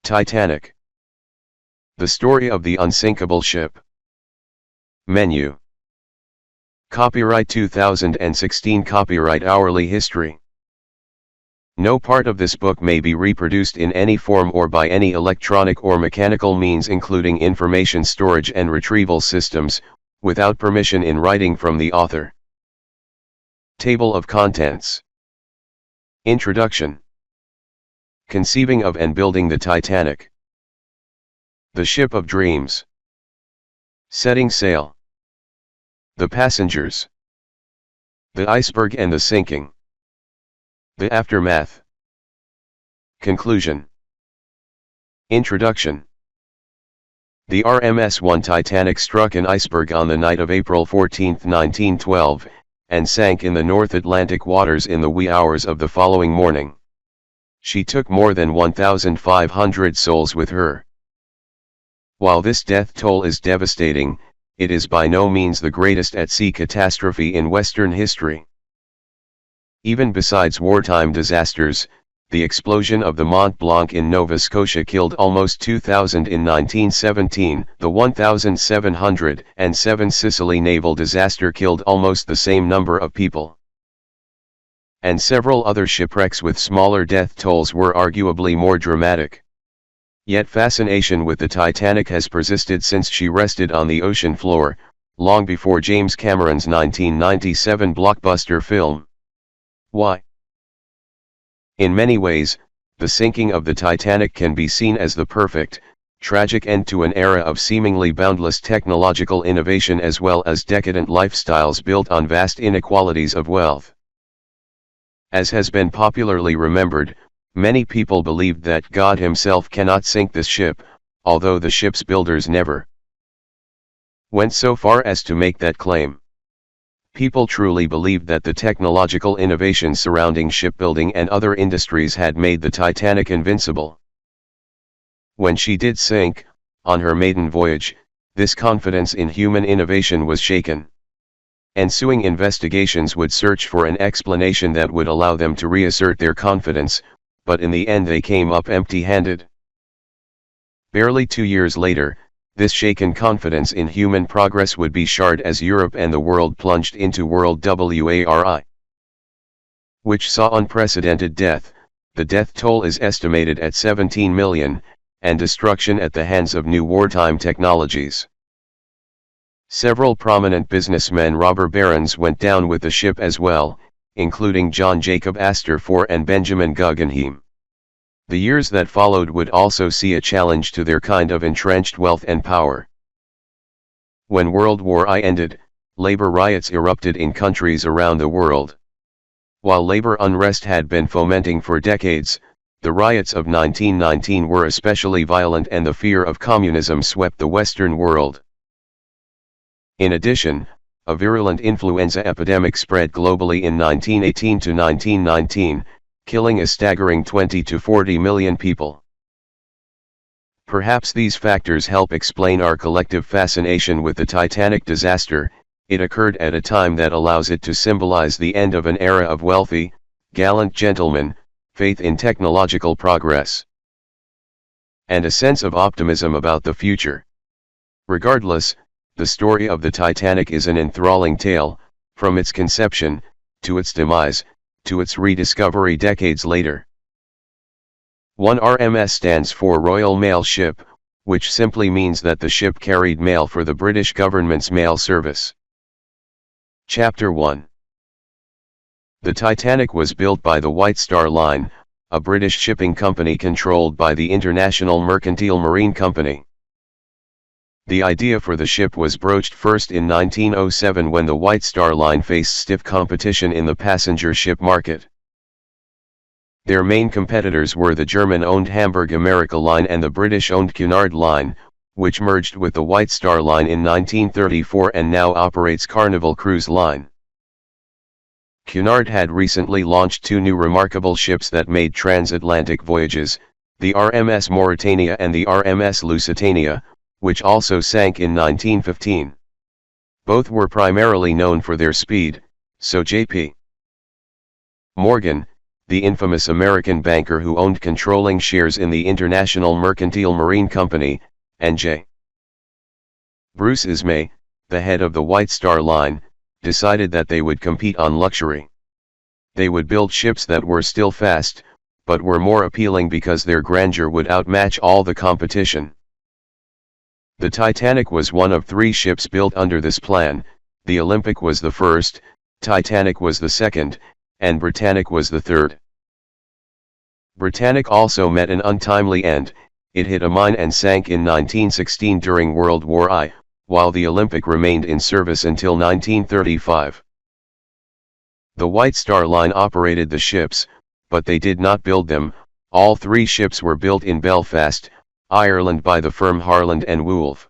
Titanic. The story of the unsinkable ship. Menu. Copyright 2016. Copyright Hourly History. No part of this book may be reproduced in any form or by any electronic or mechanical means, including information storage and retrieval systems, without permission in writing from the author. Table of Contents. Introduction. Conceiving of and building the Titanic. The Ship of Dreams. Setting sail. The passengers. The iceberg and the sinking. The aftermath. Conclusion. Introduction. The RMS-1 Titanic struck an iceberg on the night of April 14, 1912, and sank in the North Atlantic waters in the wee hours of the following morning. She took more than 1,500 souls with her. While this death toll is devastating, it is by no means the greatest at-sea catastrophe in Western history. Even besides wartime disasters, the explosion of the Mont Blanc in Nova Scotia killed almost 2,000 in 1917, the 1707 Sicily naval disaster killed almost the same number of people. And several other shipwrecks with smaller death tolls were arguably more dramatic. Yet fascination with the Titanic has persisted since she rested on the ocean floor, long before James Cameron's 1997 blockbuster film. Why? In many ways, the sinking of the Titanic can be seen as the perfect, tragic end to an era of seemingly boundless technological innovation as well as decadent lifestyles built on vast inequalities of wealth. As has been popularly remembered, many people believed that God himself cannot sink this ship, although the ship's builders never went so far as to make that claim. People truly believed that the technological innovations surrounding shipbuilding and other industries had made the Titanic invincible. When she did sink, on her maiden voyage, this confidence in human innovation was shaken. Ensuing investigations would search for an explanation that would allow them to reassert their confidence, but in the end they came up empty-handed. Barely 2 years later, this shaken confidence in human progress would be shattered as Europe and the world plunged into World War, which saw unprecedented death. The death toll is estimated at 17 million, and destruction at the hands of new wartime technologies. Several prominent businessmen robber barons went down with the ship as well, including John Jacob Astor and Benjamin Guggenheim. The years that followed would also see a challenge to their kind of entrenched wealth and power. When World War I ended, labor riots erupted in countries around the world. While labor unrest had been fomenting for decades, the riots of 1919 were especially violent and the fear of communism swept the Western world. In addition, a virulent influenza epidemic spread globally in 1918 to 1919, killing a staggering 20 to 40 million people. Perhaps these factors help explain our collective fascination with the Titanic disaster. It occurred at a time that allows it to symbolize the end of an era of wealthy, gallant gentlemen, faith in technological progress, and a sense of optimism about the future. Regardless, the story of the Titanic is an enthralling tale, from its conception, to its demise, to its rediscovery decades later. 1 RMS stands for Royal Mail Ship, which simply means that the ship carried mail for the British government's mail service. Chapter 1. The Titanic was built by the White Star Line, a British shipping company controlled by the International Mercantile Marine Company. The idea for the ship was broached first in 1907 when the White Star Line faced stiff competition in the passenger ship market. Their main competitors were the German-owned Hamburg America Line and the British-owned Cunard Line, which merged with the White Star Line in 1934 and now operates Carnival Cruise Line. Cunard had recently launched 2 new remarkable ships that made transatlantic voyages, the RMS Mauretania and the RMS Lusitania, which also sank in 1915. Both were primarily known for their speed, so J.P. Morgan, the infamous American banker who owned controlling shares in the International Mercantile Marine Company, and J. Bruce Ismay, the head of the White Star Line, decided that they would compete on luxury. They would build ships that were still fast, but were more appealing because their grandeur would outmatch all the competition. The Titanic was one of 3 ships built under this plan. The Olympic was the first, Titanic was the second, and Britannic was the third. Britannic also met an untimely end. It hit a mine and sank in 1916 during World War I, while the Olympic remained in service until 1935. The White Star Line operated the ships, but they did not build them. All 3 ships were built in Belfast, Ireland by the firm Harland and Wolff.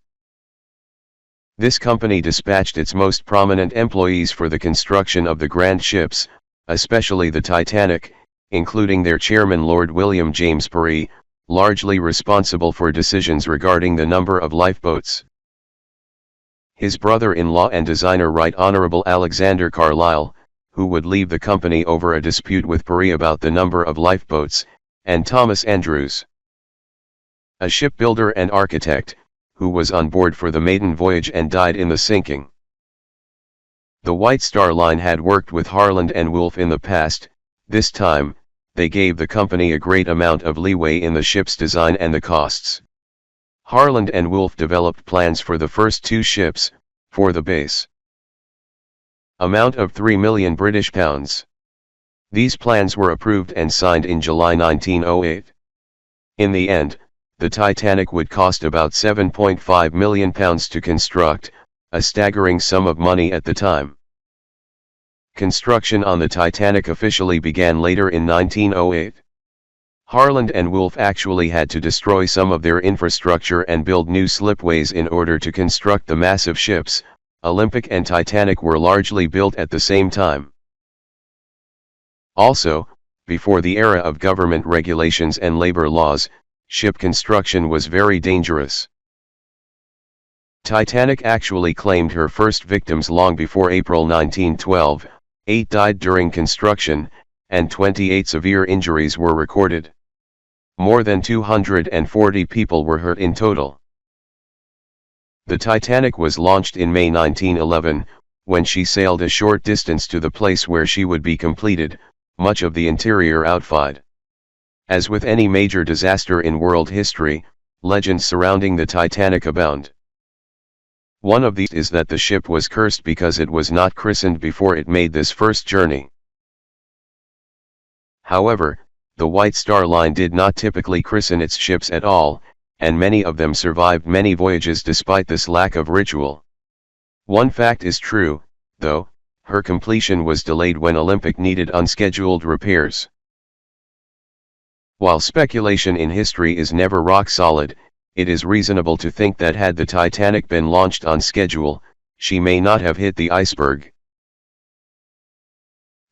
This company dispatched its most prominent employees for the construction of the grand ships, especially the Titanic, including their chairman Lord William James Parry, largely responsible for decisions regarding the number of lifeboats. His brother-in-law and designer Right Honourable Alexander Carlyle, who would leave the company over a dispute with Parry about the number of lifeboats, and Thomas Andrews, a shipbuilder and architect, who was on board for the maiden voyage and died in the sinking. The White Star Line had worked with Harland and Wolff in the past. This time, they gave the company a great amount of leeway in the ship's design and the costs. Harland and Wolff developed plans for the first 2 ships, for the base amount of £3 million. These plans were approved and signed in July 1908. In the end, the Titanic would cost about £7.5 million to construct, a staggering sum of money at the time. Construction on the Titanic officially began later in 1908. Harland and Wolff actually had to destroy some of their infrastructure and build new slipways in order to construct the massive ships. Olympic and Titanic were largely built at the same time. Also, before the era of government regulations and labor laws, ship construction was very dangerous. Titanic actually claimed her first victims long before April 1912, 8 died during construction, and 28 severe injuries were recorded. More than 240 people were hurt in total. The Titanic was launched in May 1911, when she sailed a short distance to the place where she would be completed, much of the interior outfitted. As with any major disaster in world history, legends surrounding the Titanic abound. One of these is that the ship was cursed because it was not christened before it made this first journey. However, the White Star Line did not typically christen its ships at all, and many of them survived many voyages despite this lack of ritual. One fact is true, though: her completion was delayed when Olympic needed unscheduled repairs. While speculation in history is never rock solid, it is reasonable to think that had the Titanic been launched on schedule, she may not have hit the iceberg.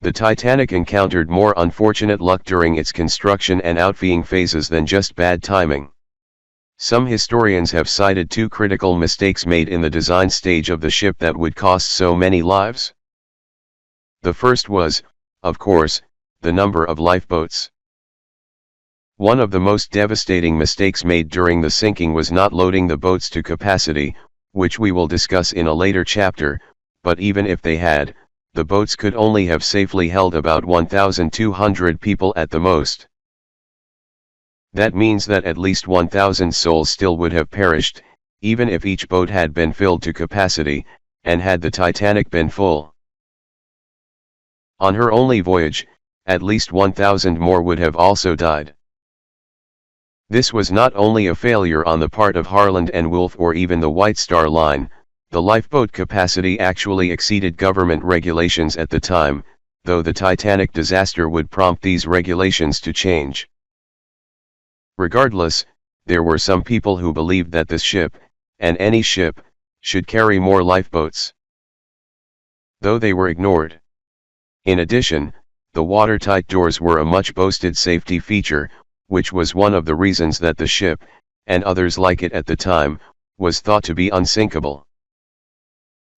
The Titanic encountered more unfortunate luck during its construction and outfitting phases than just bad timing. Some historians have cited 2 critical mistakes made in the design stage of the ship that would cost so many lives. The first was, of course, the number of lifeboats. One of the most devastating mistakes made during the sinking was not loading the boats to capacity, which we will discuss in a later chapter, but even if they had, the boats could only have safely held about 1,200 people at the most. That means that at least 1,000 souls still would have perished, even if each boat had been filled to capacity, and had the Titanic been full. On her only voyage, at least 1,000 more would have also died. This was not only a failure on the part of Harland and Wolff or even the White Star Line. The lifeboat capacity actually exceeded government regulations at the time, though the Titanic disaster would prompt these regulations to change. Regardless, there were some people who believed that this ship, and any ship, should carry more lifeboats, though they were ignored. In addition, the watertight doors were a much boasted safety feature, which was one of the reasons that the ship, and others like it at the time, was thought to be unsinkable.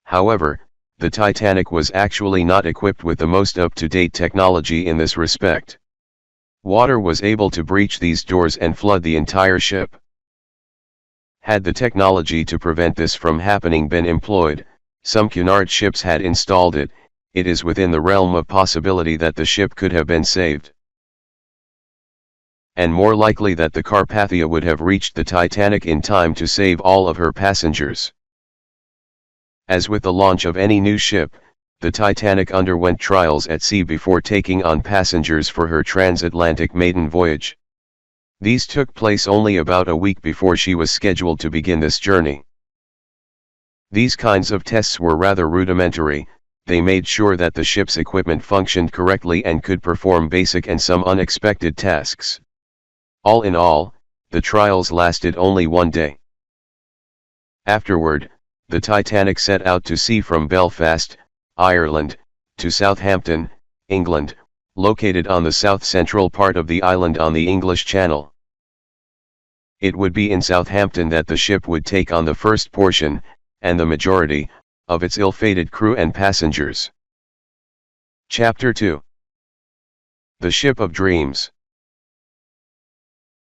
However, the Titanic was actually not equipped with the most up-to-date technology in this respect. Water was able to breach these doors and flood the entire ship. Had the technology to prevent this from happening been employed, some Cunard ships had installed it. It is within the realm of possibility that the ship could have been saved. And more likely that the Carpathia would have reached the Titanic in time to save all of her passengers. As with the launch of any new ship, the Titanic underwent trials at sea before taking on passengers for her transatlantic maiden voyage. These took place only about a week before she was scheduled to begin this journey. These kinds of tests were rather rudimentary. They made sure that the ship's equipment functioned correctly and could perform basic and some unexpected tasks. All in all, the trials lasted only one day. Afterward, the Titanic set out to sea from Belfast, Ireland, to Southampton, England, located on the south-central part of the island on the English Channel. It would be in Southampton that the ship would take on the first portion, and the majority, of its ill-fated crew and passengers. Chapter 2. The Ship of Dreams.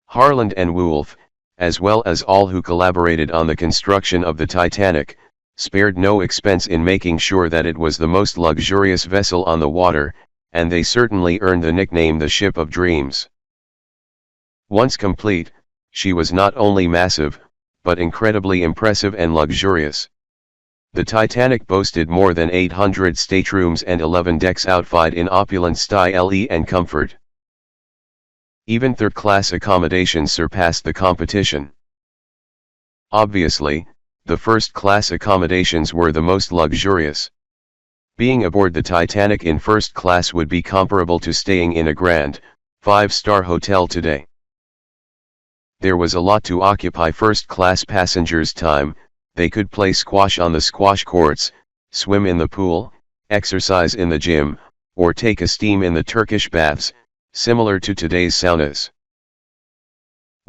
Harland and Wolff, as well as all who collaborated on the construction of the Titanic, spared no expense in making sure that it was the most luxurious vessel on the water, and they certainly earned the nickname the Ship of Dreams. Once complete, she was not only massive, but incredibly impressive and luxurious. The Titanic boasted more than 800 staterooms and 11 decks outfitted in opulent style and comfort. Even third-class accommodations surpassed the competition. Obviously, the first-class accommodations were the most luxurious. Being aboard the Titanic in first class would be comparable to staying in a grand, five-star hotel today. There was a lot to occupy first-class passengers' time. They could play squash on the squash courts, swim in the pool, exercise in the gym, or take a steam in the Turkish baths, similar to today's saunas.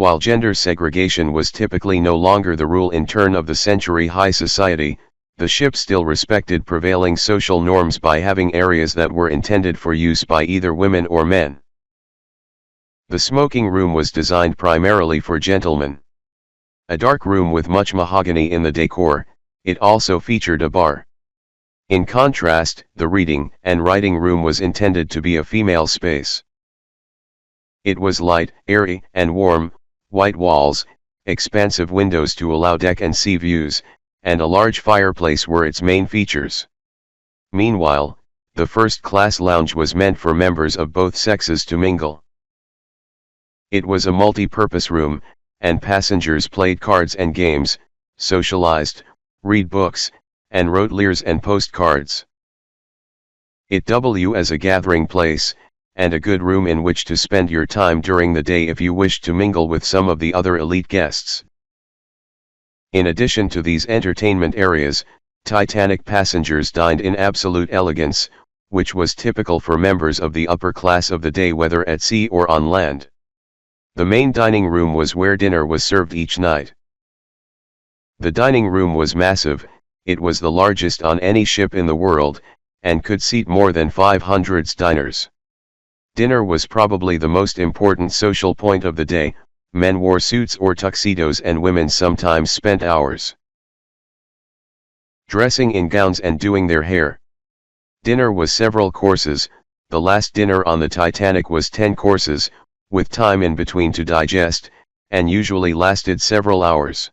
While gender segregation was typically no longer the rule in turn-of-the-century high society, the ship still respected prevailing social norms by having areas that were intended for use by either women or men. The smoking room was designed primarily for gentlemen. A dark room with much mahogany in the decor, it also featured a bar. In contrast, the reading and writing room was intended to be a female space. It was light, airy, and warm, white walls, expansive windows to allow deck and sea views, and a large fireplace were its main features. Meanwhile, the first-class lounge was meant for members of both sexes to mingle. It was a multi-purpose room, and passengers played cards and games, socialized, read books, and wrote letters and postcards. It w as a gathering place, and a good room in which to spend your time during the day if you wished to mingle with some of the other elite guests. In addition to these entertainment areas, Titanic passengers dined in absolute elegance, which was typical for members of the upper class of the day whether at sea or on land. The main dining room was where dinner was served each night. The dining room was massive. It was the largest on any ship in the world, and could seat more than 500 diners. Dinner was probably the most important social point of the day. Men wore suits or tuxedos and women sometimes spent hours dressing in gowns and doing their hair. Dinner was several courses. The last dinner on the Titanic was 10 courses, with time in between to digest, and usually lasted several hours.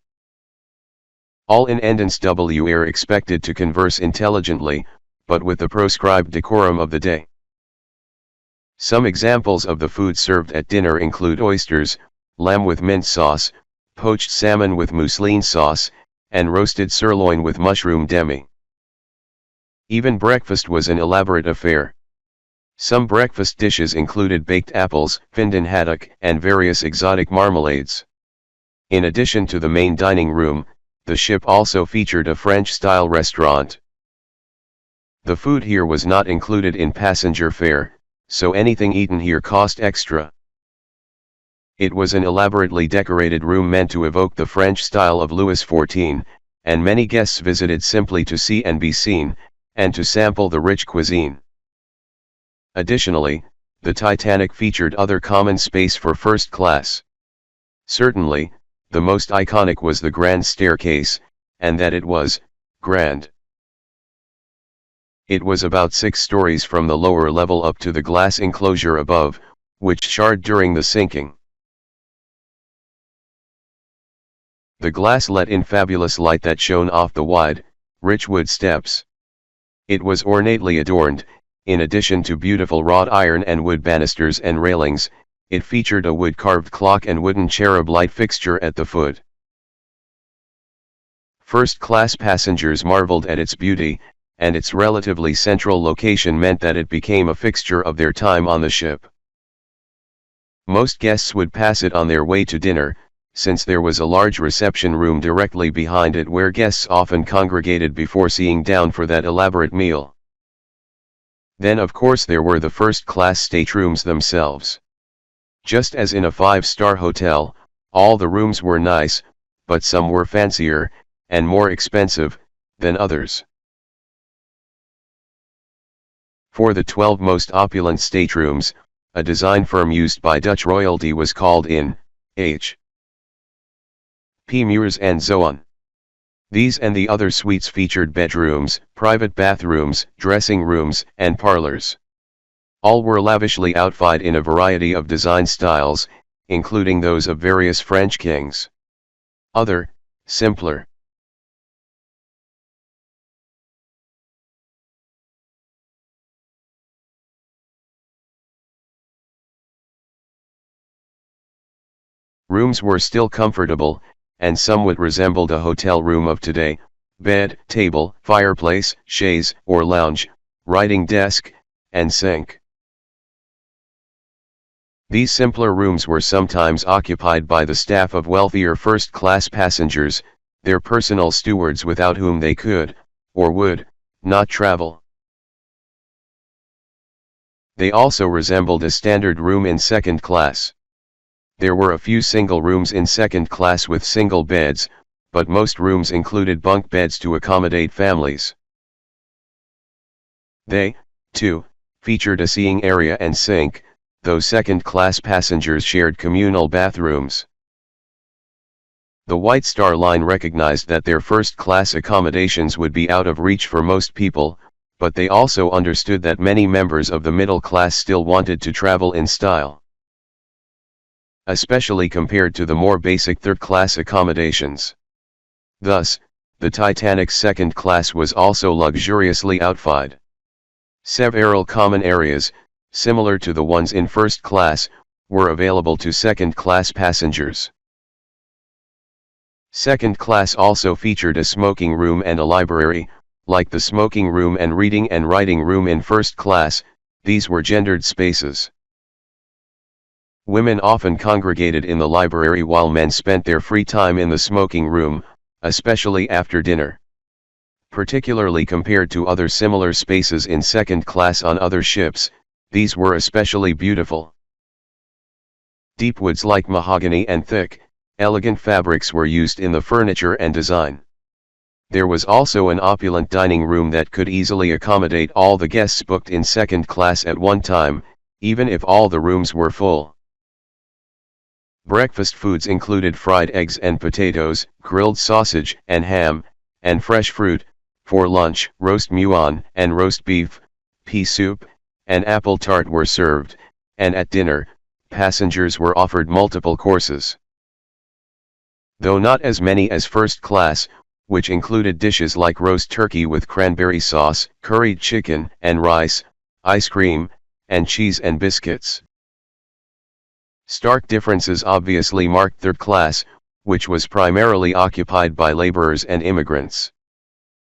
All in attendance were expected to converse intelligently, but with the proscribed decorum of the day. Some examples of the food served at dinner include oysters, lamb with mint sauce, poached salmon with mousseline sauce, and roasted sirloin with mushroom demi. Even breakfast was an elaborate affair. Some breakfast dishes included baked apples, findon haddock, and various exotic marmalades. In addition to the main dining room, the ship also featured a French-style restaurant. The food here was not included in passenger fare, so anything eaten here cost extra. It was an elaborately decorated room meant to evoke the French style of Louis XIV, and many guests visited simply to see and be seen, and to sample the rich cuisine. Additionally, the Titanic featured other common space for first class. Certainly, the most iconic was the grand staircase, and that it was grand. It was about 6 stories from the lower level up to the glass enclosure above, which charred during the sinking. The glass let in fabulous light that shone off the wide, rich wood steps. It was ornately adorned. In addition to beautiful wrought iron and wood banisters and railings, it featured a wood-carved clock and wooden cherub light fixture at the foot. First-class passengers marveled at its beauty, and its relatively central location meant that it became a fixture of their time on the ship. Most guests would pass it on their way to dinner, since there was a large reception room directly behind it where guests often congregated before sitting down for that elaborate meal. Then of course there were the first-class staterooms themselves. Just as in a 5-star hotel, all the rooms were nice, but some were fancier, and more expensive, than others. For the 12 most opulent staterooms, a design firm used by Dutch royalty was called in, H. P. Meurs and Zoon. These and the other suites featured bedrooms, private bathrooms, dressing rooms, and parlors. All were lavishly outfitted in a variety of design styles, including those of various French kings. Other, simpler rooms were still comfortable, and somewhat resembled a hotel room of today: bed, table, fireplace, chaise or lounge, writing desk, and sink. These simpler rooms were sometimes occupied by the staff of wealthier first-class passengers, their personal stewards without whom they could, or would, not travel. They also resembled a standard room in second class. There were a few single rooms in second class with single beds, but most rooms included bunk beds to accommodate families. They, too, featured a seeing area and sink, though second-class passengers shared communal bathrooms. The White Star Line recognized that their first-class accommodations would be out of reach for most people, but they also understood that many members of the middle class still wanted to travel in style, especially compared to the more basic third-class accommodations. Thus, the Titanic's second class was also luxuriously outfitted. Several common areas, similar to the ones in first class, were available to second-class passengers. Second class also featured a smoking room and a library. Like the smoking room and reading and writing room in first class, these were gendered spaces. Women often congregated in the library while men spent their free time in the smoking room, especially after dinner. Particularly compared to other similar spaces in second class on other ships, these were especially beautiful. Deep woods like mahogany and thick, elegant fabrics were used in the furniture and design. There was also an opulent dining room that could easily accommodate all the guests booked in second class at one time, even if all the rooms were full. Breakfast foods included fried eggs and potatoes, grilled sausage and ham, and fresh fruit. For lunch, roast muon and roast beef, pea soup, and apple tart were served, and at dinner, passengers were offered multiple courses. Though not as many as first class, which included dishes like roast turkey with cranberry sauce, curried chicken and rice, ice cream, and cheese and biscuits. Stark differences obviously marked third class, which was primarily occupied by laborers and immigrants.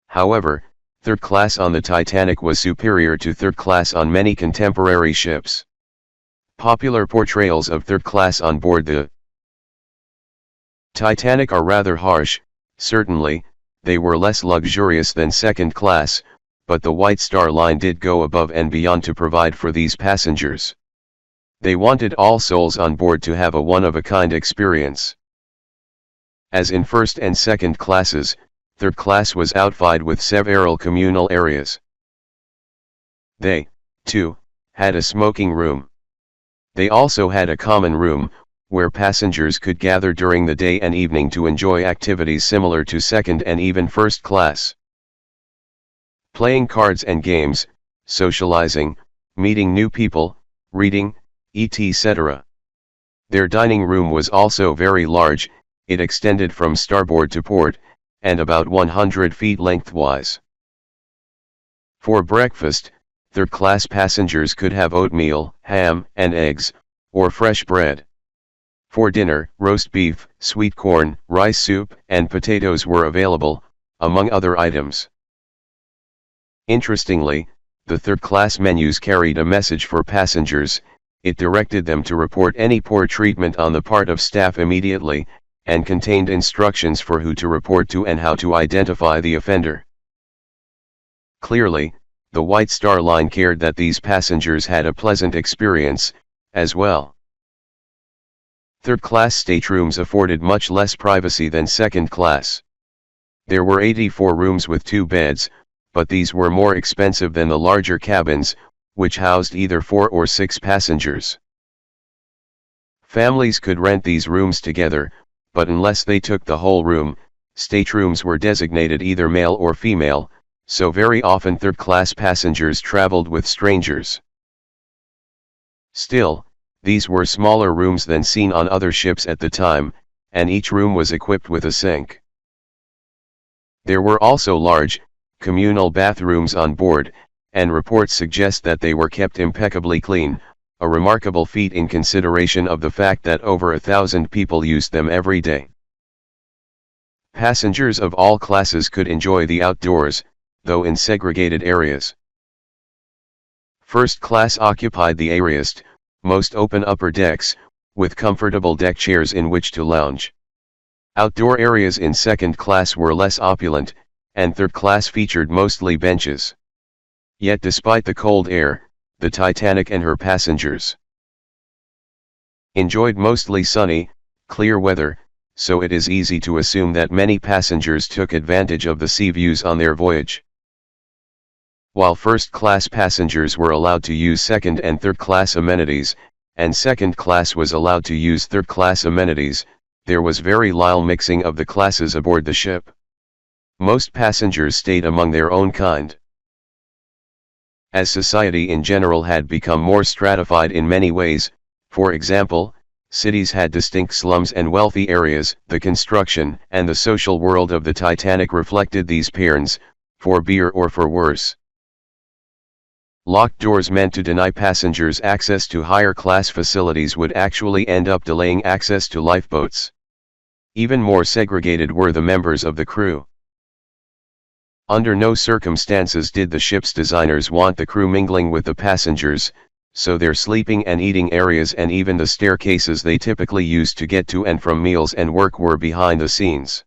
However, third class on the Titanic was superior to third class on many contemporary ships. Popular portrayals of third class on board the Titanic are rather harsh. Certainly, they were less luxurious than second class, but the White Star Line did go above and beyond to provide for these passengers. They wanted all souls on board to have a one-of-a-kind experience. As in first and second classes, third class was outfitted with several communal areas. They, too, had a smoking room. They also had a common room, where passengers could gather during the day and evening to enjoy activities similar to second and even first class. Playing cards and games, socializing, meeting new people, reading, etc. Their dining room was also very large. It extended from starboard to port, and about 100 feet lengthwise. For breakfast, third-class passengers could have oatmeal, ham and eggs, or fresh bread. For dinner, roast beef, sweet corn, rice soup, and potatoes were available, among other items. Interestingly, the third-class menus carried a message for passengers. It directed them to report any poor treatment on the part of staff immediately, and contained instructions for who to report to and how to identify the offender. Clearly, the White Star Line cared that these passengers had a pleasant experience, as well. Third-class staterooms afforded much less privacy than second class. There were 84 rooms with 2 beds, but these were more expensive than the larger cabins, which housed either 4 or 6 passengers. Families could rent these rooms together, but unless they took the whole room, staterooms were designated either male or female, so very often third-class passengers traveled with strangers. Still, these were smaller rooms than seen on other ships at the time, and each room was equipped with a sink. There were also large, communal bathrooms on board, and reports suggest that they were kept impeccably clean, a remarkable feat in consideration of the fact that over 1,000 people used them every day. Passengers of all classes could enjoy the outdoors, though in segregated areas. First class occupied the airiest, most open upper decks, with comfortable deck chairs in which to lounge. Outdoor areas in second class were less opulent, and third class featured mostly benches. Yet despite the cold air, the Titanic and her passengers enjoyed mostly sunny, clear weather, so it is easy to assume that many passengers took advantage of the sea views on their voyage. While first-class passengers were allowed to use second and third-class amenities, and second class was allowed to use third-class amenities, there was very little mixing of the classes aboard the ship. Most passengers stayed among their own kind. As society in general had become more stratified in many ways, for example, cities had distinct slums and wealthy areas, the construction and the social world of the Titanic reflected these patterns, for better or for worse. Locked doors meant to deny passengers access to higher class facilities would actually end up delaying access to lifeboats. Even more segregated were the members of the crew. Under no circumstances did the ship's designers want the crew mingling with the passengers, so their sleeping and eating areas and even the staircases they typically used to get to and from meals and work were behind the scenes.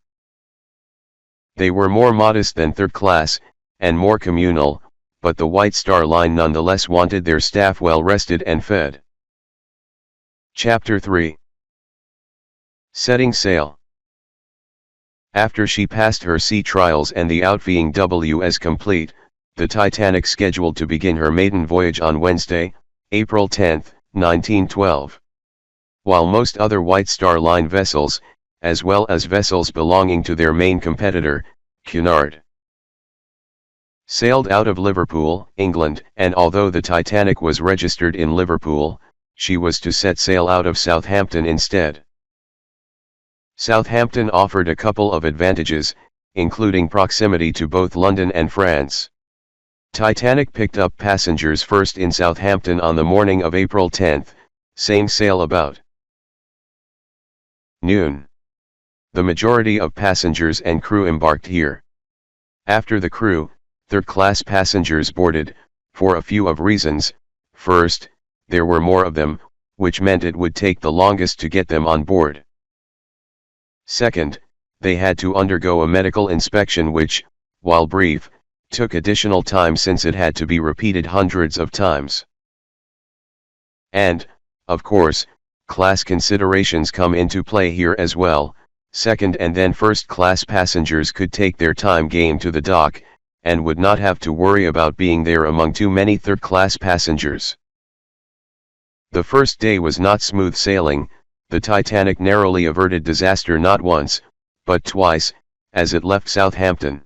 They were more modest than third class, and more communal, but the White Star Line nonetheless wanted their staff well rested and fed. Chapter 3. Setting Sail. After she passed her sea trials and the outfitting was complete, the Titanic scheduled to begin her maiden voyage on Wednesday, April 10, 1912. While most other White Star Line vessels, as well as vessels belonging to their main competitor, Cunard, sailed out of Liverpool, England, and although the Titanic was registered in Liverpool, she was to set sail out of Southampton instead. Southampton offered a couple of advantages, including proximity to both London and France. Titanic picked up passengers first in Southampton on the morning of April 10, same sail about noon. The majority of passengers and crew embarked here. After the crew, third-class passengers boarded, for a few of reasons. First, there were more of them, which meant it would take the longest to get them on board. Second, they had to undergo a medical inspection which, while brief, took additional time since it had to be repeated hundreds of times. And, of course, class considerations come into play here as well. Second and then first-class passengers could take their time getting to the dock, and would not have to worry about being there among too many third-class passengers. The first day was not smooth sailing. The Titanic narrowly averted disaster not once, but twice, as it left Southampton.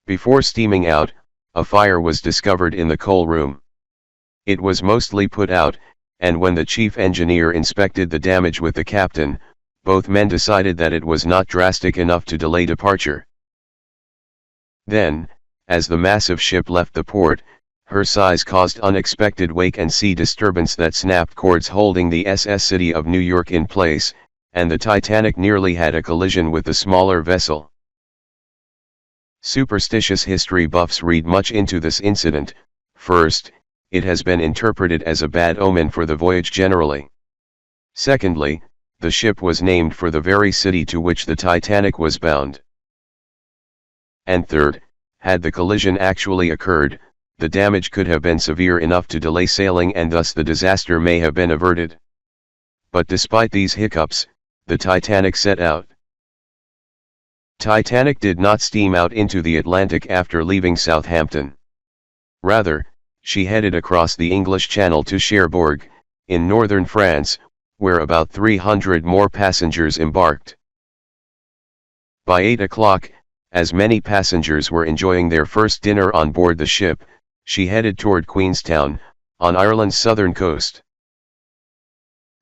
Before steaming out, a fire was discovered in the coal room. It was mostly put out, and when the chief engineer inspected the damage with the captain, both men decided that it was not drastic enough to delay departure. Then, as the massive ship left the port, her size caused unexpected wake and sea disturbance that snapped cords holding the SS City of New York in place, and the Titanic nearly had a collision with the smaller vessel. Superstitious history buffs read much into this incident. First, it has been interpreted as a bad omen for the voyage generally. Secondly, the ship was named for the very city to which the Titanic was bound. And third, had the collision actually occurred, the damage could have been severe enough to delay sailing and thus the disaster may have been averted. But despite these hiccups, the Titanic set out. Titanic did not steam out into the Atlantic after leaving Southampton. Rather, she headed across the English Channel to Cherbourg, in northern France, where about 300 more passengers embarked. By 8 o'clock, as many passengers were enjoying their first dinner on board the ship, she headed toward Queenstown, on Ireland's southern coast.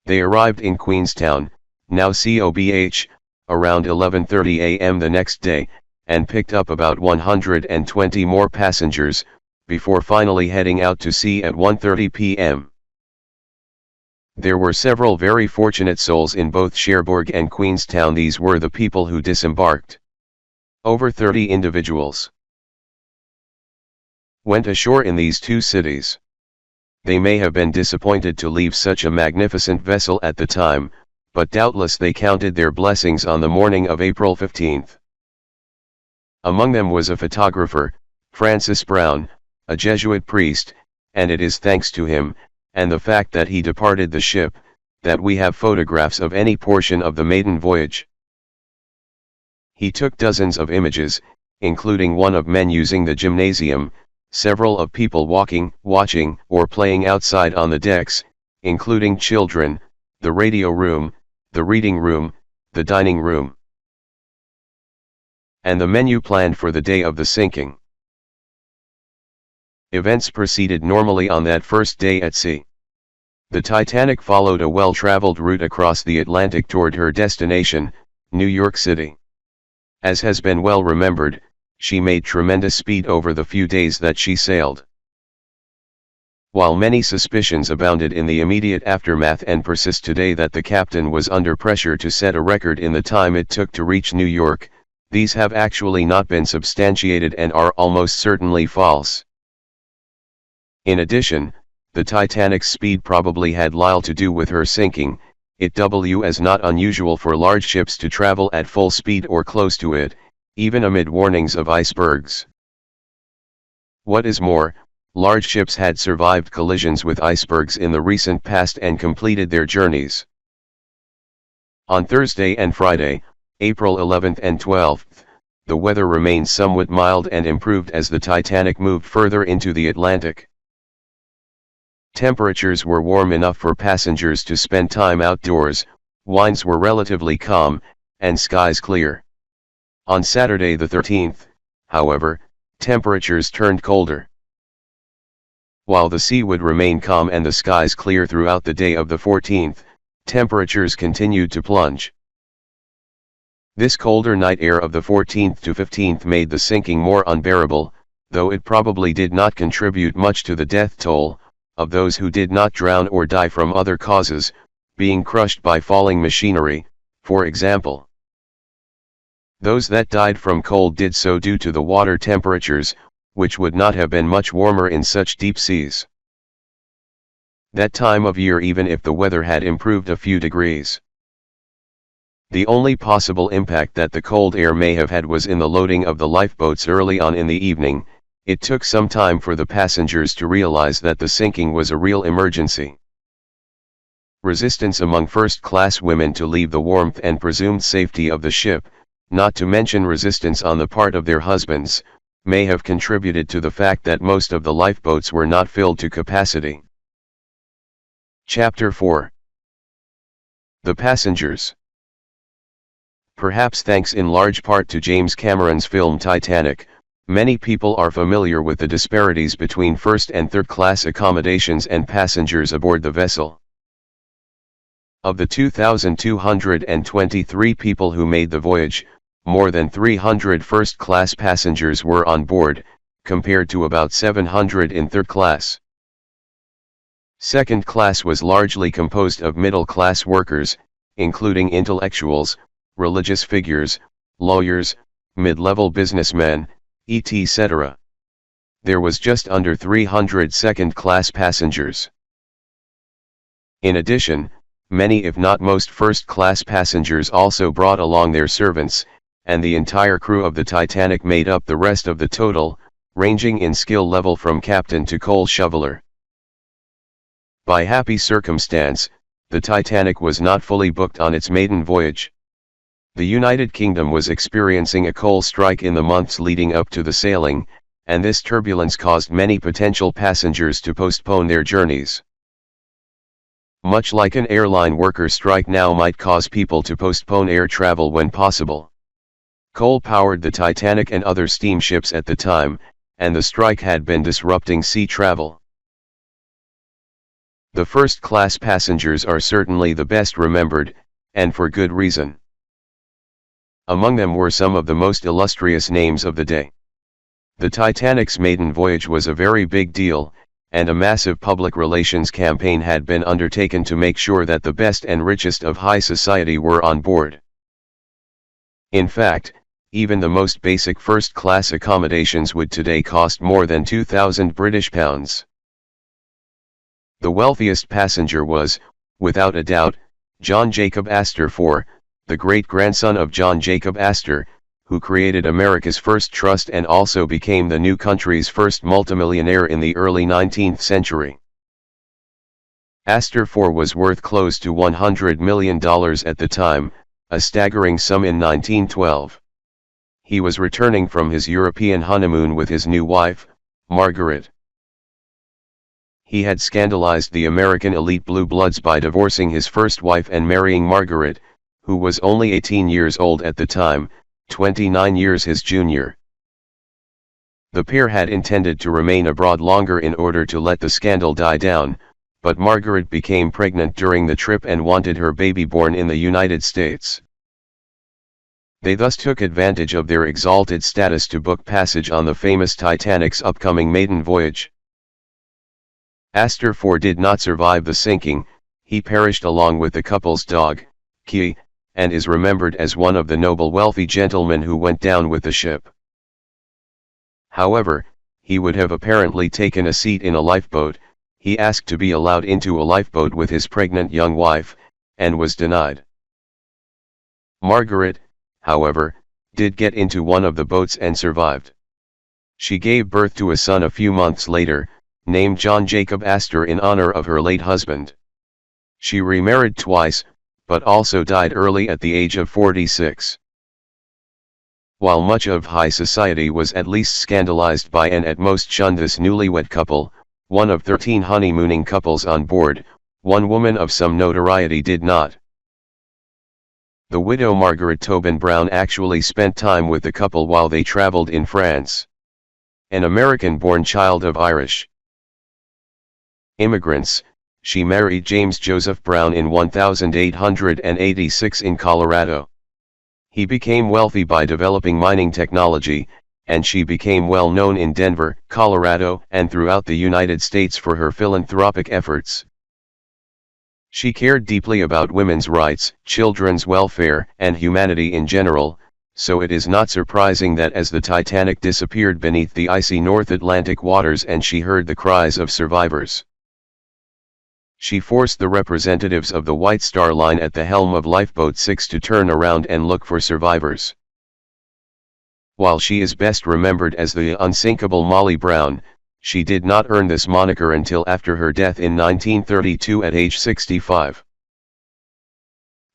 They arrived in Queenstown, now COBH, around 11:30 a.m. the next day, and picked up about 120 more passengers, before finally heading out to sea at 1:30 p.m. There were several very fortunate souls in both Cherbourg and Queenstown. These were the people who disembarked. Over 30 individuals went ashore in these two cities. They may have been disappointed to leave such a magnificent vessel at the time, but doubtless they counted their blessings on the morning of April 15. Among them was a photographer, Francis Brown, a Jesuit priest, and it is thanks to him, and the fact that he departed the ship, that we have photographs of any portion of the maiden voyage. He took dozens of images, including one of men using the gymnasium, several of people walking, watching, or playing outside on the decks, including children, the radio room, the reading room, the dining room, and the menu planned for the day of the sinking. Events proceeded normally on that first day at sea. The Titanic followed a well-traveled route across the Atlantic toward her destination, New York City. As has been well remembered, she made tremendous speed over the few days that she sailed. While many suspicions abounded in the immediate aftermath and persist today that the captain was under pressure to set a record in the time it took to reach New York, these have actually not been substantiated and are almost certainly false. In addition, the Titanic's speed probably had little to do with her sinking. It was not unusual for large ships to travel at full speed or close to it, even amid warnings of icebergs. What is more, large ships had survived collisions with icebergs in the recent past and completed their journeys. On Thursday and Friday, April 11th and 12th, the weather remained somewhat mild and improved as the Titanic moved further into the Atlantic. Temperatures were warm enough for passengers to spend time outdoors, winds were relatively calm, and skies clear. On Saturday the 13th, however, temperatures turned colder. While the sea would remain calm and the skies clear throughout the day of the 14th, temperatures continued to plunge. This colder night air of the 14th to 15th made the sinking more unbearable, though it probably did not contribute much to the death toll of those who did not drown or die from other causes, being crushed by falling machinery, for example. Those that died from cold did so due to the water temperatures, which would not have been much warmer in such deep seas. That time of year, even if the weather had improved a few degrees. The only possible impact that the cold air may have had was in the loading of the lifeboats early on in the evening. It took some time for the passengers to realize that the sinking was a real emergency. Resistance among first-class women to leave the warmth and presumed safety of the ship, not to mention resistance on the part of their husbands, may have contributed to the fact that most of the lifeboats were not filled to capacity. Chapter 4. The Passengers. Perhaps thanks in large part to James Cameron's film Titanic, many people are familiar with the disparities between first and third class accommodations and passengers aboard the vessel. Of the 2,223 people who made the voyage, more than 300 first-class passengers were on board, compared to about 700 in third class. Second class was largely composed of middle-class workers, including intellectuals, religious figures, lawyers, mid-level businessmen, etc. There was just under 300 second-class passengers. In addition, many if not most first-class passengers also brought along their servants, and the entire crew of the Titanic made up the rest of the total, ranging in skill level from captain to coal shoveler. By happy circumstance, the Titanic was not fully booked on its maiden voyage. The United Kingdom was experiencing a coal strike in the months leading up to the sailing, and this turbulence caused many potential passengers to postpone their journeys. Much like an airline worker strike now might cause people to postpone air travel when possible. Coal powered the Titanic and other steamships at the time, and the strike had been disrupting sea travel. The first-class passengers are certainly the best remembered, and for good reason. Among them were some of the most illustrious names of the day. The Titanic's maiden voyage was a very big deal, and a massive public relations campaign had been undertaken to make sure that the best and richest of high society were on board. In fact, even the most basic first-class accommodations would today cost more than £2,000. The wealthiest passenger was, without a doubt, John Jacob Astor IV, the great-grandson of John Jacob Astor, who created America's first trust and also became the new country's first multimillionaire in the early 19th century. Astor IV was worth close to $100 million at the time, a staggering sum in 1912. He was returning from his European honeymoon with his new wife, Margaret. He had scandalized the American elite blue bloods by divorcing his first wife and marrying Margaret, who was only 18 years old at the time, 29 years his junior. The pair had intended to remain abroad longer in order to let the scandal die down, but Margaret became pregnant during the trip and wanted her baby born in the United States. They thus took advantage of their exalted status to book passage on the famous Titanic's upcoming maiden voyage. Astor IV did not survive the sinking. He perished along with the couple's dog, Key, and is remembered as one of the noble wealthy gentlemen who went down with the ship. However, he would have apparently taken a seat in a lifeboat. He asked to be allowed into a lifeboat with his pregnant young wife, and was denied. Margaret, however, did get into one of the boats and survived. She gave birth to a son a few months later, named John Jacob Astor in honor of her late husband. She remarried twice, but also died early at the age of 46. While much of high society was at least scandalized by and at most shunned this newlywed couple, one of 13 honeymooning couples on board, one woman of some notoriety did not. The widow Margaret Tobin Brown actually spent time with the couple while they traveled in France. An American-born child of Irish immigrants, she married James Joseph Brown in 1886 in Colorado. He became wealthy by developing mining technology, and she became well known in Denver, Colorado, and throughout the United States for her philanthropic efforts. She cared deeply about women's rights, children's welfare, and humanity in general, so it is not surprising that as the Titanic disappeared beneath the icy North Atlantic waters and she heard the cries of survivors, she forced the representatives of the White Star Line at the helm of Lifeboat 6 to turn around and look for survivors. While she is best remembered as the Unsinkable Molly Brown, she did not earn this moniker until after her death in 1932 at age 65.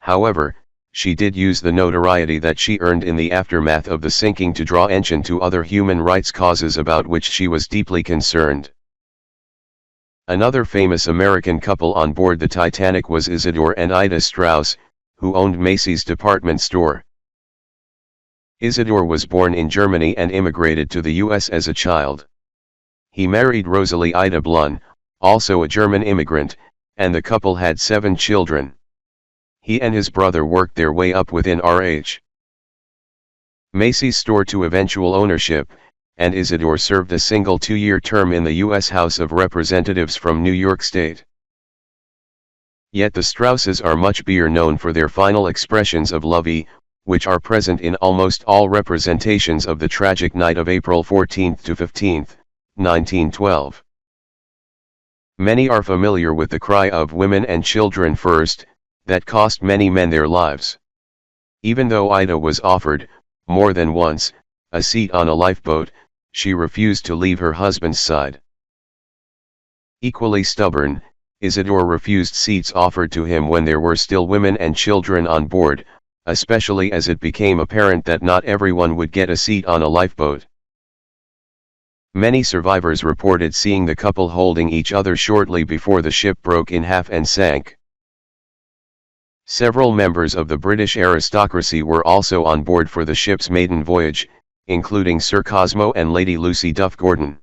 However, she did use the notoriety that she earned in the aftermath of the sinking to draw attention to other human rights causes about which she was deeply concerned. Another famous American couple on board the Titanic was Isidor and Ida Strauss, who owned Macy's department store. Isidor was born in Germany and immigrated to the U.S. as a child. He married Rosalie Ida Blun, also a German immigrant, and the couple had 7 children. He and his brother worked their way up within RH Macy's store to eventual ownership, and Isidor served a single 2-year term in the U.S. House of Representatives from New York State. Yet the Strausses are much better known for their final expressions of love, which are present in almost all representations of the tragic night of April 14 to 15, 1912. Many are familiar with the cry of "women and children first," that cost many men their lives. Even though Ida was offered, more than once, a seat on a lifeboat, she refused to leave her husband's side. Equally stubborn, Isidor refused seats offered to him when there were still women and children on board, especially as it became apparent that not everyone would get a seat on a lifeboat. Many survivors reported seeing the couple holding each other shortly before the ship broke in half and sank. Several members of the British aristocracy were also on board for the ship's maiden voyage, including Sir Cosmo and Lady Lucy Duff Gordon.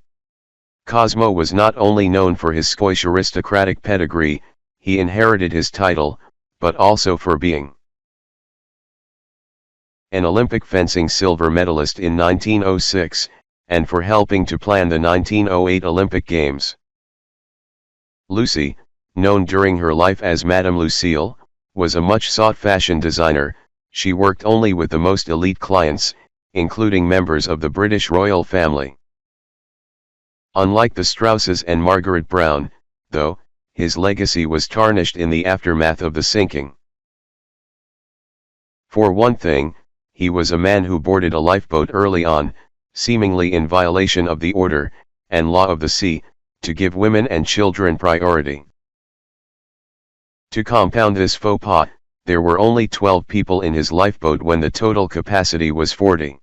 Cosmo was not only known for his Scottish aristocratic pedigree, he inherited his title, but also for being an Olympic fencing silver medalist in 1906, and for helping to plan the 1908 Olympic Games. Lucy, known during her life as Madame Lucille, was a much-sought fashion designer. She worked only with the most elite clients, including members of the British royal family. Unlike the Strausses and Margaret Brown, though, his legacy was tarnished in the aftermath of the sinking. For one thing, he was a man who boarded a lifeboat early on, seemingly in violation of the order and law of the sea, to give women and children priority. To compound this faux pas, there were only 12 people in his lifeboat when the total capacity was 40.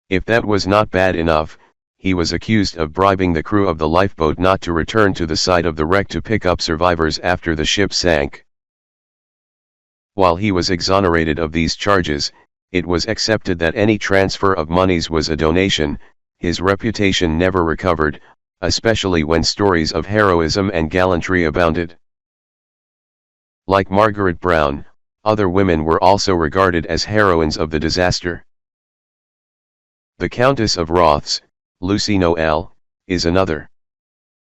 If that was not bad enough, he was accused of bribing the crew of the lifeboat not to return to the site of the wreck to pick up survivors after the ship sank. While he was exonerated of these charges, it was accepted that any transfer of monies was a donation. His reputation never recovered, especially when stories of heroism and gallantry abounded. Like Margaret Brown, other women were also regarded as heroines of the disaster. The Countess of Rothes, Lucy Noel, is another.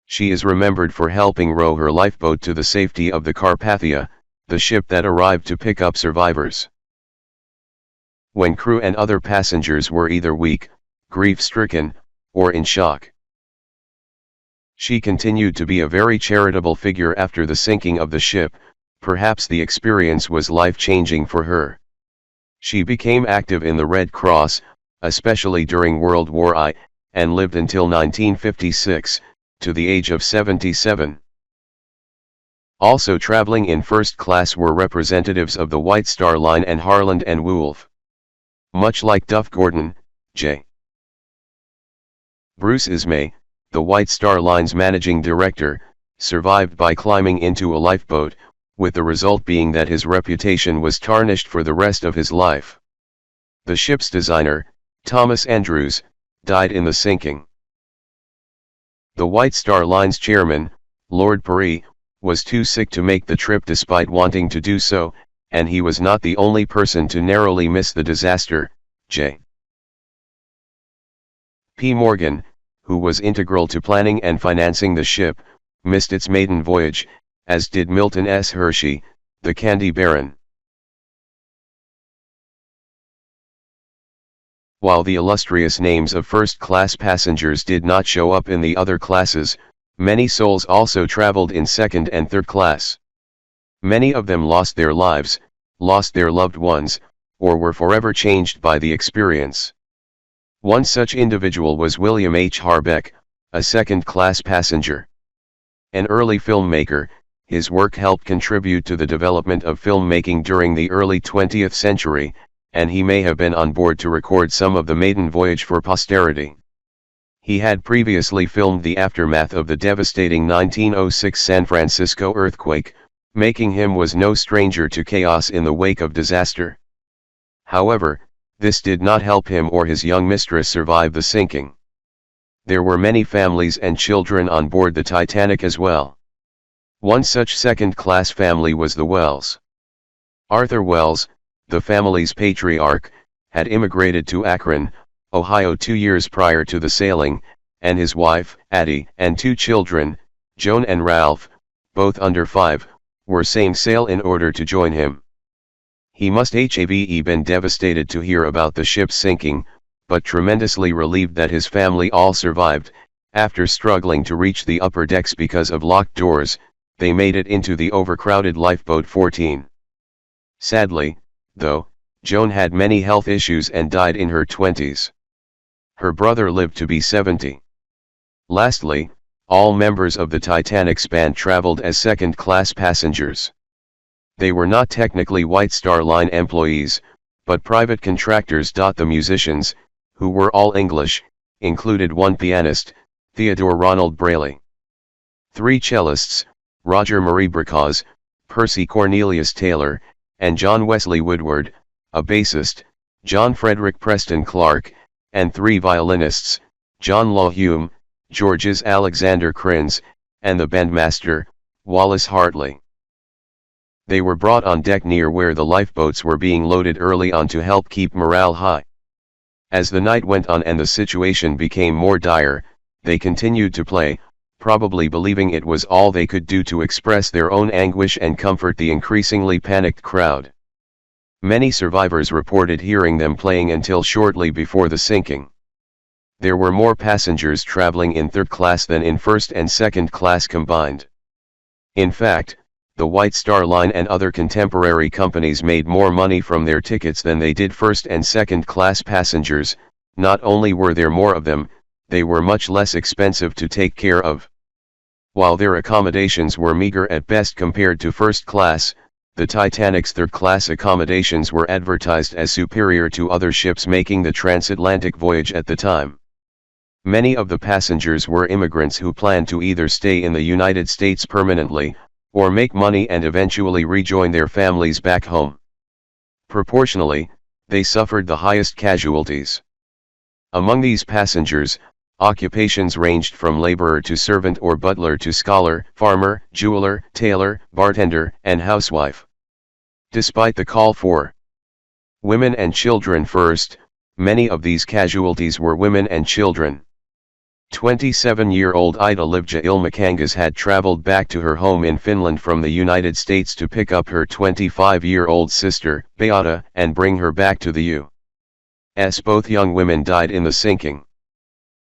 She is remembered for helping row her lifeboat to the safety of the Carpathia, the ship that arrived to pick up survivors. When crew and other passengers were either weak, grief-stricken, or in shock. She continued to be a very charitable figure after the sinking of the ship. Perhaps the experience was life-changing for her. She became active in the Red Cross, especially during World War I, and lived until 1956, to the age of 77. Also traveling in first class were representatives of the White Star Line and Harland and Wolff. Much like Duff Gordon, J. Bruce Ismay, the White Star Line's managing director, survived by climbing into a lifeboat, with the result being that his reputation was tarnished for the rest of his life. The ship's designer, Thomas Andrews, died in the sinking. The White Star Line's chairman, Lord Parry, was too sick to make the trip despite wanting to do so, and he was not the only person to narrowly miss the disaster. J. P. Morgan, who was integral to planning and financing the ship, missed its maiden voyage, as did Milton S. Hershey, the Candy Baron. While the illustrious names of first-class passengers did not show up in the other classes, many souls also traveled in second and third class. Many of them lost their lives, lost their loved ones, or were forever changed by the experience. One such individual was William H. Harbeck, a second-class passenger. An early filmmaker, his work helped contribute to the development of filmmaking during the early 20th century, and he may have been on board to record some of the maiden voyage for posterity. He had previously filmed the aftermath of the devastating 1906 San Francisco earthquake, making him was no stranger to chaos in the wake of disaster. However, this did not help him or his young mistress survive the sinking. There were many families and children on board the Titanic as well. One such second-class family was the Wells. Arthur Wells, the family's patriarch, had immigrated to Akron, Ohio 2 years prior to the sailing, and his wife, Addie, and 2 children, Joan and Ralph, both under 5, were same sail in order to join him. He must have been devastated to hear about the ship's sinking, but tremendously relieved that his family all survived. After struggling to reach the upper decks because of locked doors, they made it into the overcrowded lifeboat 14. Sadly, though, Joan had many health issues and died in her 20s. Her brother lived to be 70. Lastly, all members of the Titanic's band traveled as second-class passengers. They were not technically White Star Line employees, but private contractors. The musicians, who were all English, included one pianist, Theodore Ronald Brayley. 3 cellists, Roger Murray Bracaz, Percy Cornelius Taylor, and John Wesley Woodward, a bassist, John Frederick Preston Clark, and 3 violinists, John Law Hume, Georges Alexander Crins, and the bandmaster, Wallace Hartley. They were brought on deck near where the lifeboats were being loaded early on to help keep morale high. As the night went on and the situation became more dire, they continued to play, probably believing it was all they could do to express their own anguish and comfort the increasingly panicked crowd. Many survivors reported hearing them playing until shortly before the sinking. There were more passengers traveling in third class than in first and second class combined. In fact, the White Star Line and other contemporary companies made more money from their tickets than they did first and second class passengers. Not only were there more of them, they were much less expensive to take care of. While their accommodations were meager at best compared to first class, the Titanic's third-class accommodations were advertised as superior to other ships making the transatlantic voyage at the time. Many of the passengers were immigrants who planned to either stay in the United States permanently, or make money and eventually rejoin their families back home. Proportionally, they suffered the highest casualties. Among these passengers, occupations ranged from laborer to servant or butler to scholar, farmer, jeweler, tailor, bartender, and housewife. Despite the call for women and children first, many of these casualties were women and children. 27-year-old Ida Livja Ilmakangas had traveled back to her home in Finland from the United States to pick up her 25-year-old sister, Beata, and bring her back to the U.S. Both young women died in the sinking.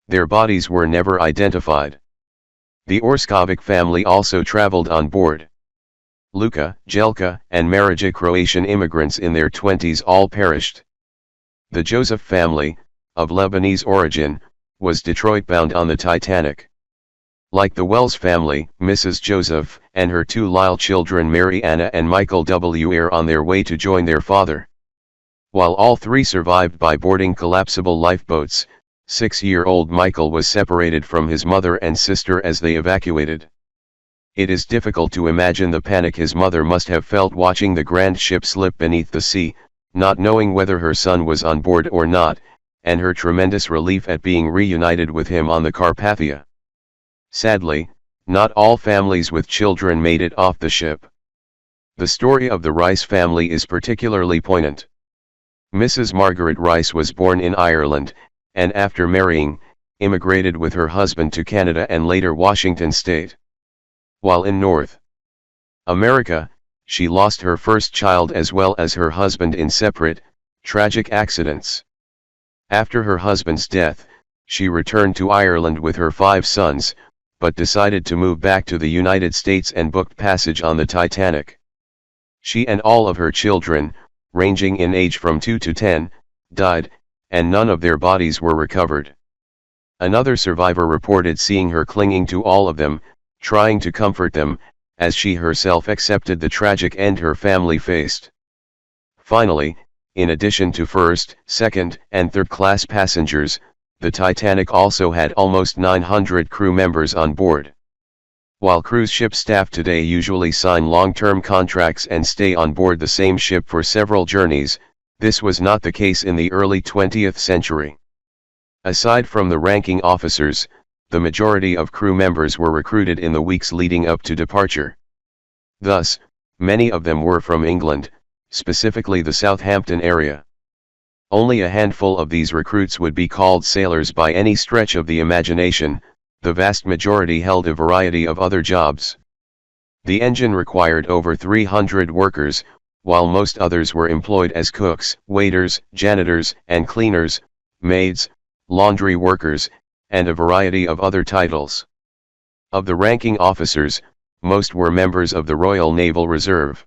Their bodies were never identified. The Orskovic family also traveled on board. Luka, Jelka, and Marija, Croatian immigrants in their 20s, all perished. The Joseph family, of Lebanese origin, was Detroit-bound on the Titanic. Like the Wells family, Mrs. Joseph and her 2 Lyle children Mary Anna and Michael W. are on their way to join their father. While all 3 survived by boarding collapsible lifeboats, 6-year-old Michael was separated from his mother and sister as they evacuated. It is difficult to imagine the panic his mother must have felt watching the grand ship slip beneath the sea, not knowing whether her son was on board or not, and her tremendous relief at being reunited with him on the Carpathia. Sadly, not all families with children made it off the ship. The story of the Rice family is particularly poignant. Mrs. Margaret Rice was born in Ireland, and after marrying, immigrated with her husband to Canada and later Washington State. While in North America, she lost her first child as well as her husband in separate, tragic accidents. After her husband's death, she returned to Ireland with her 5 sons, but decided to move back to the United States and booked passage on the Titanic. She and all of her children, ranging in age from 2 to 10, died, and none of their bodies were recovered. Another survivor reported seeing her clinging to all of them, trying to comfort them, as she herself accepted the tragic end her family faced. Finally, in addition to first, second, and third class passengers, the Titanic also had almost 900 crew members on board. While cruise ship staff today usually sign long-term contracts and stay on board the same ship for several journeys, this was not the case in the early 20th century. Aside from the ranking officers, the majority of crew members were recruited in the weeks leading up to departure. Thus, many of them were from England, specifically the Southampton area. Only a handful of these recruits would be called sailors by any stretch of the imagination. The vast majority held a variety of other jobs. The engine required over 300 workers, while most others were employed as cooks, waiters, janitors, and cleaners, maids, laundry workers, and a variety of other titles. Of the ranking officers, most were members of the Royal Naval Reserve.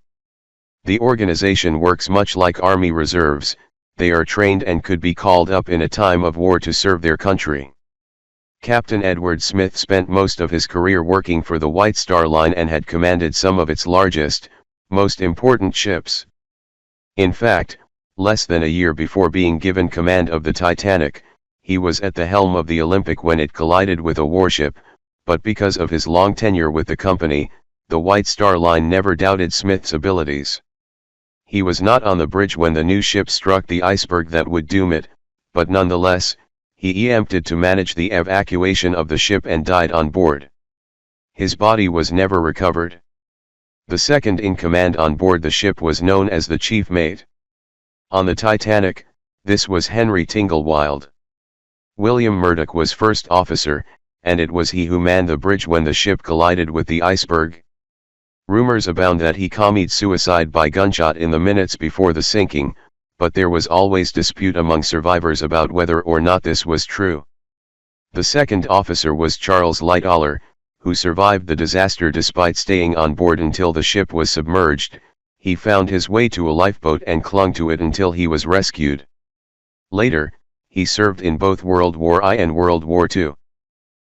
The organization works much like Army Reserves. They are trained and could be called up in a time of war to serve their country. Captain Edward Smith spent most of his career working for the White Star Line and had commanded some of its largest, most important ships. In fact, less than a year before being given command of the Titanic, he was at the helm of the Olympic when it collided with a warship, but because of his long tenure with the company, the White Star Line never doubted Smith's abilities. He was not on the bridge when the new ship struck the iceberg that would doom it, but nonetheless, he attempted to manage the evacuation of the ship and died on board. His body was never recovered. The second in command on board the ship was known as the chief mate. On the Titanic, this was Henry Tinglewilde. William Murdoch was first officer, and it was he who manned the bridge when the ship collided with the iceberg. Rumors abound that he committed suicide by gunshot in the minutes before the sinking, but there was always dispute among survivors about whether or not this was true. The second officer was Charles Lightoller, who survived the disaster despite staying on board until the ship was submerged. He found his way to a lifeboat and clung to it until he was rescued. Later, he served in both World War I and World War II.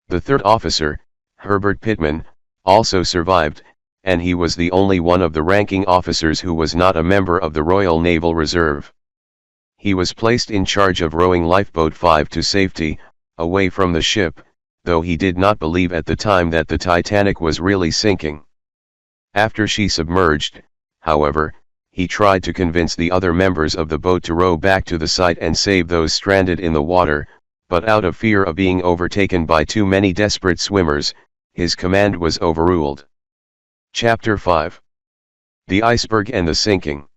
The third officer, Herbert Pittman, also survived, and he was the only one of the ranking officers who was not a member of the Royal Naval Reserve. He was placed in charge of rowing Lifeboat 5 to safety, away from the ship, though he did not believe at the time that the Titanic was really sinking. After she submerged, however, he tried to convince the other members of the boat to row back to the site and save those stranded in the water, but out of fear of being overtaken by too many desperate swimmers, his command was overruled. Chapter 5. The Iceberg and the Sinking.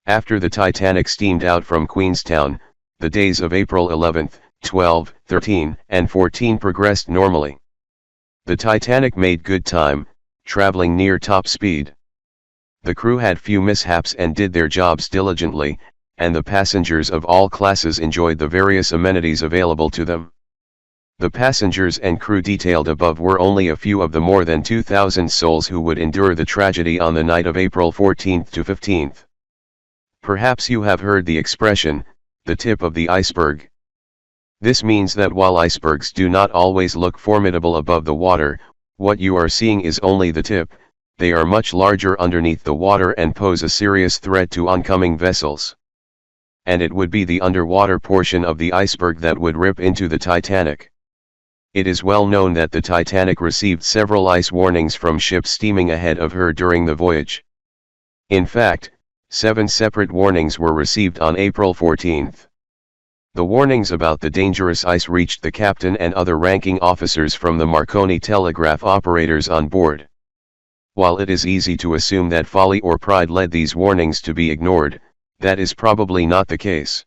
After the Titanic steamed out from Queenstown, the days of April 11, 12, 13, and 14 progressed normally. The Titanic made good time, traveling near top speed. The crew had few mishaps and did their jobs diligently, and the passengers of all classes enjoyed the various amenities available to them. The passengers and crew detailed above were only a few of the more than 2,000 souls who would endure the tragedy on the night of April 14 to 15. Perhaps you have heard the expression, the tip of the iceberg. This means that while icebergs do not always look formidable above the water, what you are seeing is only the tip. They are much larger underneath the water and pose a serious threat to oncoming vessels. And it would be the underwater portion of the iceberg that would rip into the Titanic. It is well known that the Titanic received several ice warnings from ships steaming ahead of her during the voyage. In fact, 7 separate warnings were received on April 14. The warnings about the dangerous ice reached the captain and other ranking officers from the Marconi telegraph operators on board. While it is easy to assume that folly or pride led these warnings to be ignored, that is probably not the case.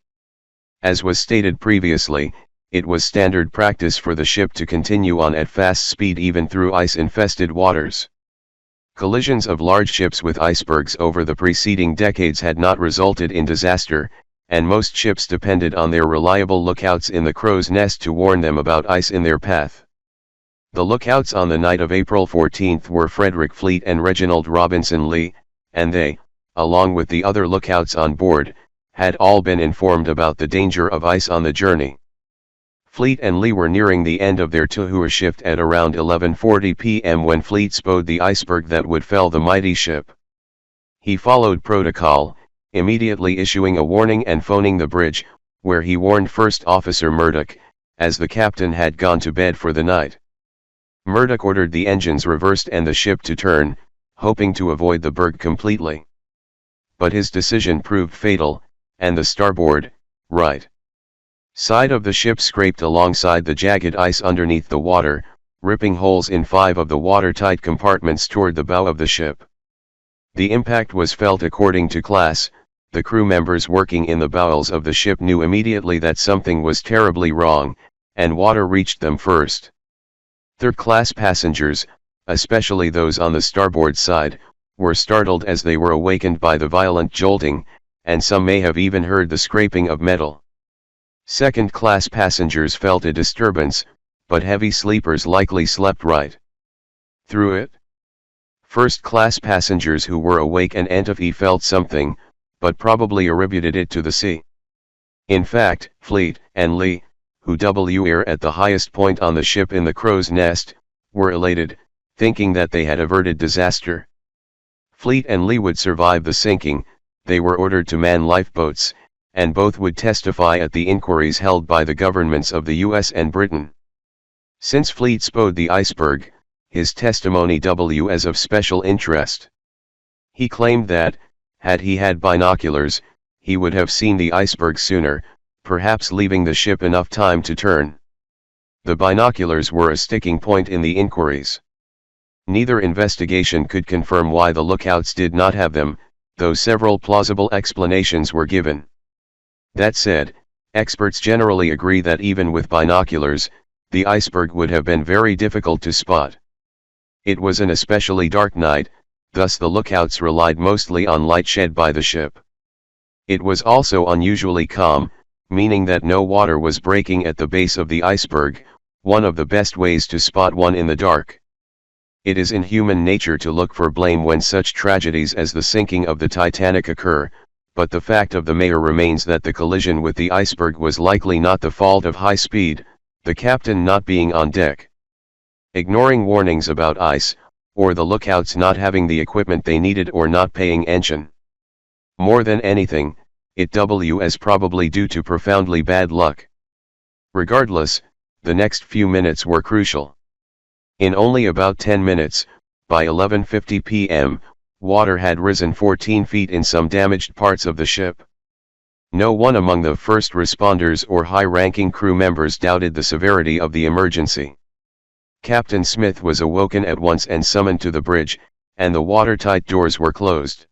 As was stated previously, it was standard practice for the ship to continue on at fast speed even through ice-infested waters. Collisions of large ships with icebergs over the preceding decades had not resulted in disaster, and most ships depended on their reliable lookouts in the crow's nest to warn them about ice in their path. The lookouts on the night of April 14 were Frederick Fleet and Reginald Robinson Lee, and they, along with the other lookouts on board, had all been informed about the danger of ice on the journey. Fleet and Lee were nearing the end of their tour shift at around 11:40 p.m. when Fleet spotted the iceberg that would fell the mighty ship. He followed protocol, immediately issuing a warning and phoning the bridge, where he warned First Officer Murdoch, as the captain had gone to bed for the night. Murdoch ordered the engines reversed and the ship to turn, hoping to avoid the berg completely. But his decision proved fatal, and the starboard, right side of the ship scraped alongside the jagged ice underneath the water, ripping holes in 5 of the watertight compartments toward the bow of the ship. The impact was felt according to class. The crew members working in the bowels of the ship knew immediately that something was terribly wrong, and water reached them first. Third-class passengers, especially those on the starboard side, were startled as they were awakened by the violent jolting, and some may have even heard the scraping of metal. Second-class passengers felt a disturbance, but heavy sleepers likely slept right through it. First-class passengers who were awake and attentive felt something, but probably attributed it to the sea. In fact, Fleet and Lee, who were at the highest point on the ship in the crow's nest, were elated, thinking that they had averted disaster. Fleet and Lee would survive the sinking. They were ordered to man lifeboats, and both would testify at the inquiries held by the governments of the US and Britain. Since Fleet spotted the Iceberg, his testimony was of special interest. He claimed that, had he had binoculars, he would have seen the iceberg sooner, perhaps leaving the ship enough time to turn. The binoculars were a sticking point in the inquiries. Neither investigation could confirm why the lookouts did not have them, though several plausible explanations were given. That said, experts generally agree that even with binoculars, the iceberg would have been very difficult to spot. It was an especially dark night, thus the lookouts relied mostly on light shed by the ship. It was also unusually calm, meaning that no water was breaking at the base of the iceberg, one of the best ways to spot one in the dark. It is in human nature to look for blame when such tragedies as the sinking of the Titanic occur, but the fact of the matter remains that the collision with the iceberg was likely not the fault of high speed, the captain not being on deck, ignoring warnings about ice, or the lookouts not having the equipment they needed or not paying attention. More than anything, it was probably due to profoundly bad luck. Regardless, the next few minutes were crucial. In only about 10 minutes, by 11:50 p.m., water had risen 14 feet in some damaged parts of the ship. No one among the first responders or high-ranking crew members doubted the severity of the emergency. Captain Smith was awoken at once and summoned to the bridge, and the watertight doors were closed.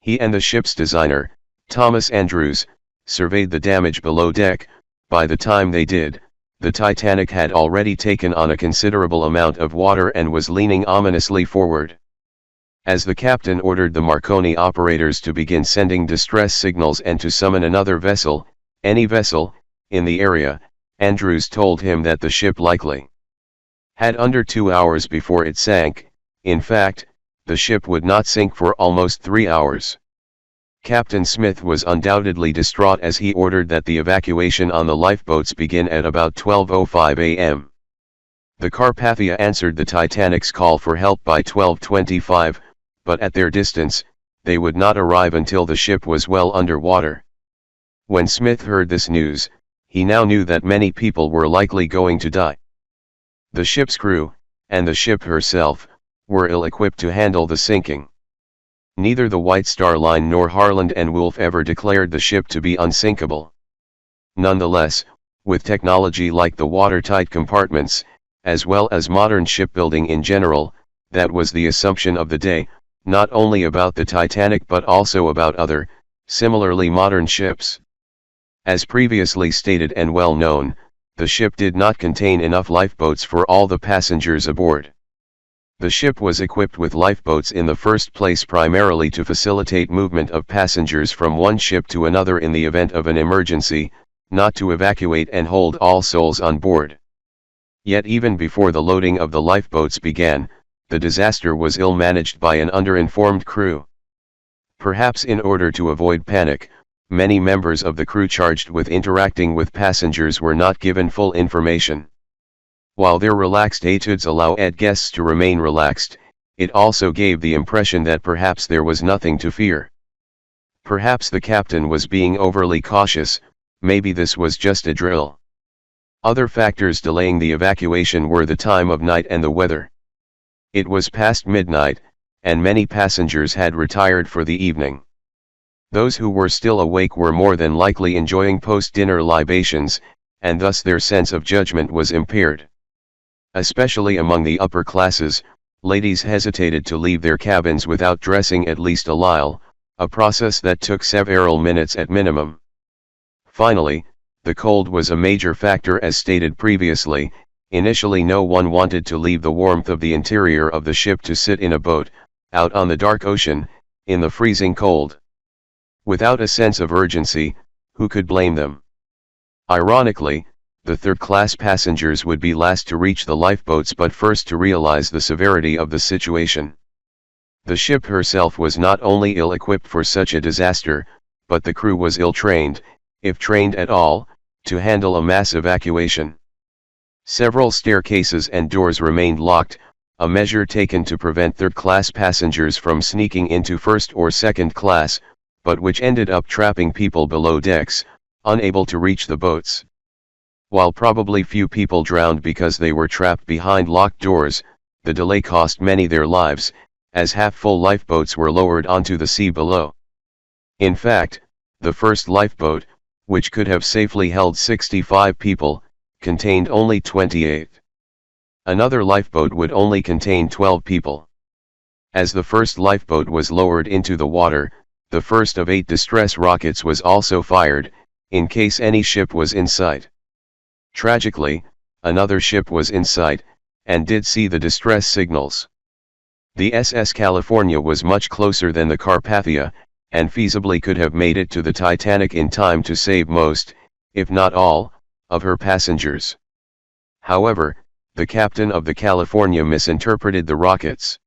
He and the ship's designer, Thomas Andrews, surveyed the damage below deck. By the time they did, the Titanic had already taken on a considerable amount of water and was leaning ominously forward. As the captain ordered the Marconi operators to begin sending distress signals and to summon another vessel, any vessel, in the area, Andrews told him that the ship likely had under 2 hours before it sank. In fact, the ship would not sink for almost 3 hours. Captain Smith was undoubtedly distraught as he ordered that the evacuation on the lifeboats begin at about 12:05 a.m. The Carpathia answered the Titanic's call for help by 12:25, but at their distance, they would not arrive until the ship was well under water. When Smith heard this news, he now knew that many people were likely going to die. The ship's crew, and the ship herself, were ill-equipped to handle the sinking. Neither the White Star Line nor Harland and Wolff ever declared the ship to be unsinkable. Nonetheless, with technology like the watertight compartments, as well as modern shipbuilding in general, that was the assumption of the day, not only about the Titanic but also about other, similarly modern ships. As previously stated and well known, the ship did not contain enough lifeboats for all the passengers aboard. The ship was equipped with lifeboats in the first place primarily to facilitate movement of passengers from one ship to another in the event of an emergency, not to evacuate and hold all souls on board. Yet even before the loading of the lifeboats began, the disaster was ill-managed by an underinformed crew. Perhaps in order to avoid panic, many members of the crew charged with interacting with passengers were not given full information. While their relaxed attitudes allowed guests to remain relaxed, it also gave the impression that perhaps there was nothing to fear. Perhaps the captain was being overly cautious, maybe this was just a drill. Other factors delaying the evacuation were the time of night and the weather. It was past midnight, and many passengers had retired for the evening. Those who were still awake were more than likely enjoying post-dinner libations, and thus their sense of judgment was impaired. Especially among the upper classes, ladies hesitated to leave their cabins without dressing at least a while, a process that took several minutes at minimum. Finally, the cold was a major factor as stated previously. Initially no one wanted to leave the warmth of the interior of the ship to sit in a boat, out on the dark ocean, in the freezing cold. Without a sense of urgency, who could blame them? Ironically, the third-class passengers would be last to reach the lifeboats but first to realize the severity of the situation. The ship herself was not only ill-equipped for such a disaster, but the crew was ill-trained, if trained at all, to handle a mass evacuation. Several staircases and doors remained locked, a measure taken to prevent third-class passengers from sneaking into first or second class, but which ended up trapping people below decks, unable to reach the boats. While probably few people drowned because they were trapped behind locked doors, the delay cost many their lives, as half-full lifeboats were lowered onto the sea below. In fact, the first lifeboat, which could have safely held 65 people, contained only 28. Another lifeboat would only contain 12 people. As the first lifeboat was lowered into the water, the first of 8 distress rockets was also fired, in case any ship was in sight. Tragically, another ship was in sight, and did see the distress signals. The SS California was much closer than the Carpathia, and feasibly could have made it to the Titanic in time to save most, if not all, of her passengers. However, the captain of the California misinterpreted the rockets.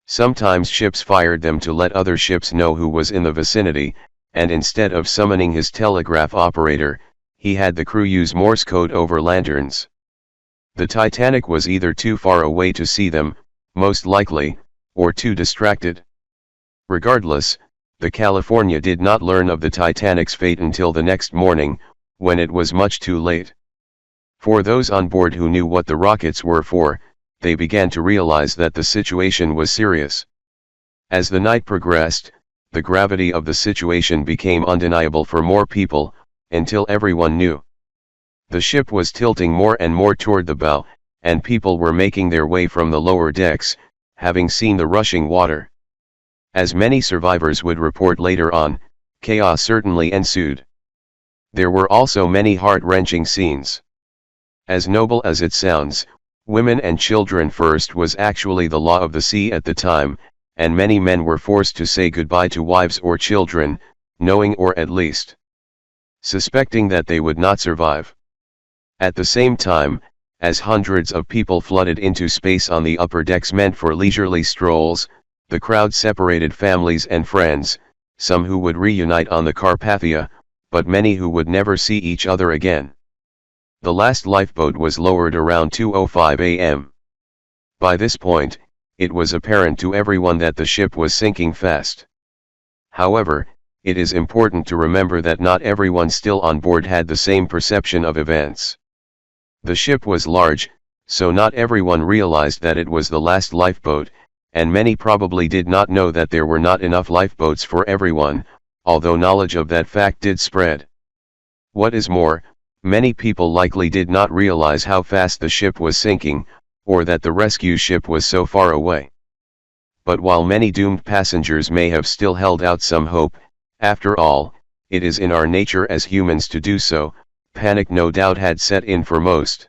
Sometimes ships fired them to let other ships know who was in the vicinity, and instead of summoning his telegraph operator, he had the crew use Morse code over lanterns. The Titanic was either too far away to see them, most likely, or too distracted. Regardless, the California did not learn of the Titanic's fate until the next morning, when it was much too late. For those on board who knew what the rockets were for, they began to realize that the situation was serious. As the night progressed, the gravity of the situation became undeniable for more people, until everyone knew. The ship was tilting more and more toward the bow, and people were making their way from the lower decks, having seen the rushing water. As many survivors would report later on, chaos certainly ensued. There were also many heart-wrenching scenes. As noble as it sounds, women and children first was actually the law of the sea at the time, and many men were forced to say goodbye to wives or children, knowing or at least suspecting that they would not survive. At the same time, as hundreds of people flooded into space on the upper decks meant for leisurely strolls, the crowd separated families and friends, some who would reunite on the Carpathia, but many who would never see each other again. The last lifeboat was lowered around 2:05 a.m. By this point, it was apparent to everyone that the ship was sinking fast. However, it is important to remember that not everyone still on board had the same perception of events. The ship was large, so not everyone realized that it was the last lifeboat, and many probably did not know that there were not enough lifeboats for everyone, although knowledge of that fact did spread. What is more, many people likely did not realize how fast the ship was sinking, or that the rescue ship was so far away. But while many doomed passengers may have still held out some hope, after all, it is in our nature as humans to do so, panic no doubt had set in for most.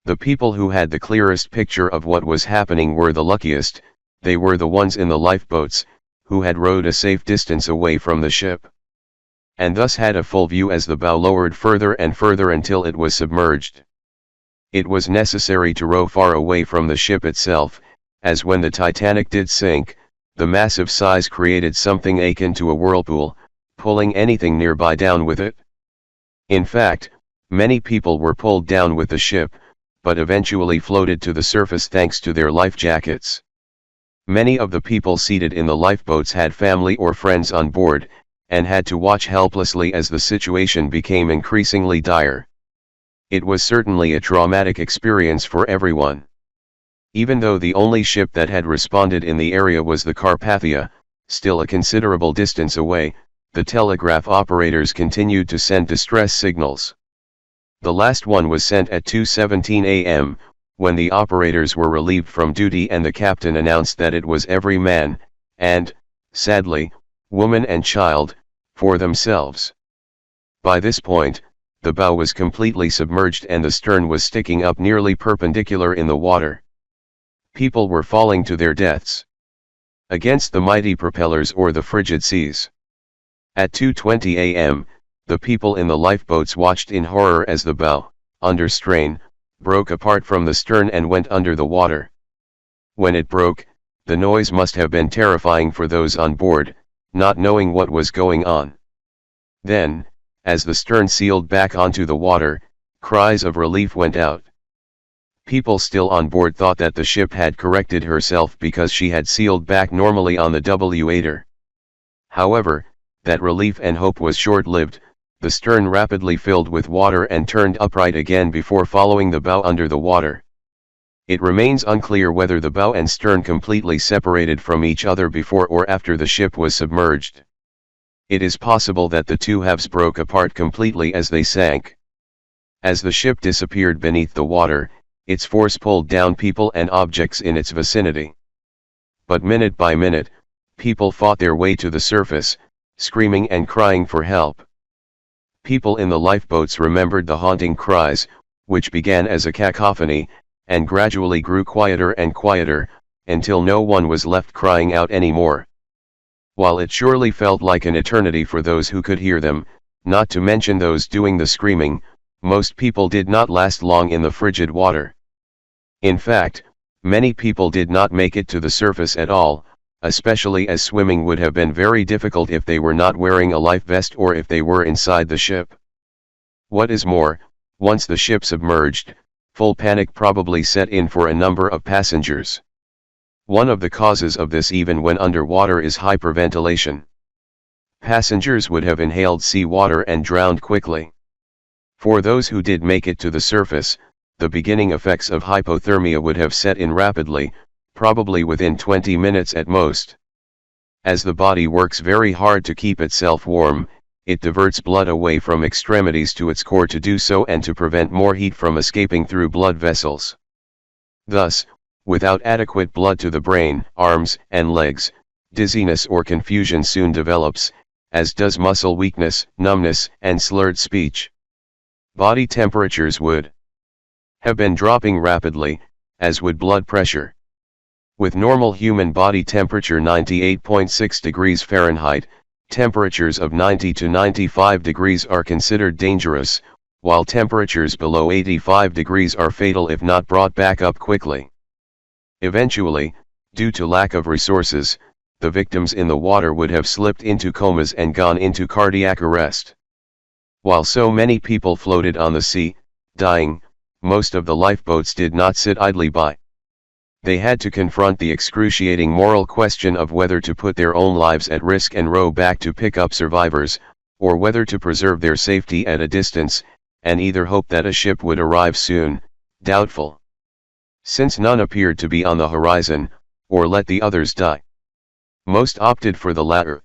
The people who had the clearest picture of what was happening were the luckiest. They were the ones in the lifeboats, who had rowed a safe distance away from the ship, and thus had a full view as the bow lowered further and further until it was submerged. It was necessary to row far away from the ship itself, as when the Titanic did sink, the massive size created something akin to a whirlpool, pulling anything nearby down with it. In fact, many people were pulled down with the ship, but eventually floated to the surface thanks to their life jackets. Many of the people seated in the lifeboats had family or friends on board, and had to watch helplessly as the situation became increasingly dire. It was certainly a traumatic experience for everyone. Even though the only ship that had responded in the area was the Carpathia, still a considerable distance away, the telegraph operators continued to send distress signals. The last one was sent at 2:17 a.m., when the operators were relieved from duty and the captain announced that it was every man, and, sadly, woman and child, for themselves. By this point, the bow was completely submerged and the stern was sticking up nearly perpendicular in the water. People were falling to their deaths against the mighty propellers or the frigid seas. At 2:20 a.m., the people in the lifeboats watched in horror as the bow, under strain, broke apart from the stern and went under the water. When it broke, the noise must have been terrifying for those on board, not knowing what was going on. Then, as the stern sealed back onto the water, cries of relief went out. People still on board thought that the ship had corrected herself because she had sealed back normally on the W-Ater. However, that relief and hope was short-lived. The stern rapidly filled with water and turned upright again before following the bow under the water. It remains unclear whether the bow and stern completely separated from each other before or after the ship was submerged. It is possible that the two halves broke apart completely as they sank. As the ship disappeared beneath the water, its force pulled down people and objects in its vicinity. But minute by minute, people fought their way to the surface, screaming and crying for help. People in the lifeboats remembered the haunting cries, which began as a cacophony, and gradually grew quieter and quieter, until no one was left crying out anymore. While it surely felt like an eternity for those who could hear them, not to mention those doing the screaming, most people did not last long in the frigid water. In fact, many people did not make it to the surface at all, especially as swimming would have been very difficult if they were not wearing a life vest or if they were inside the ship. What is more, once the ship submerged, full panic probably set in for a number of passengers. One of the causes of this even when underwater is hyperventilation. Passengers would have inhaled seawater and drowned quickly. For those who did make it to the surface, the beginning effects of hypothermia would have set in rapidly, probably within 20 minutes at most. As the body works very hard to keep itself warm, it diverts blood away from extremities to its core to do so and to prevent more heat from escaping through blood vessels. Thus, without adequate blood to the brain, arms, and legs, dizziness or confusion soon develops, as does muscle weakness, numbness, and slurred speech. Body temperatures would have been dropping rapidly, as would blood pressure. With normal human body temperature 98.6 degrees Fahrenheit, temperatures of 90 to 95 degrees are considered dangerous, while temperatures below 85 degrees are fatal if not brought back up quickly. Eventually, due to lack of resources, the victims in the water would have slipped into comas and gone into cardiac arrest. While so many people floated on the sea, dying, most of the lifeboats did not sit idly by. They had to confront the excruciating moral question of whether to put their own lives at risk and row back to pick up survivors, or whether to preserve their safety at a distance, and either hope that a ship would arrive soon, doubtful. Since none appeared to be on the horizon, or let the others die. Most opted for the latter.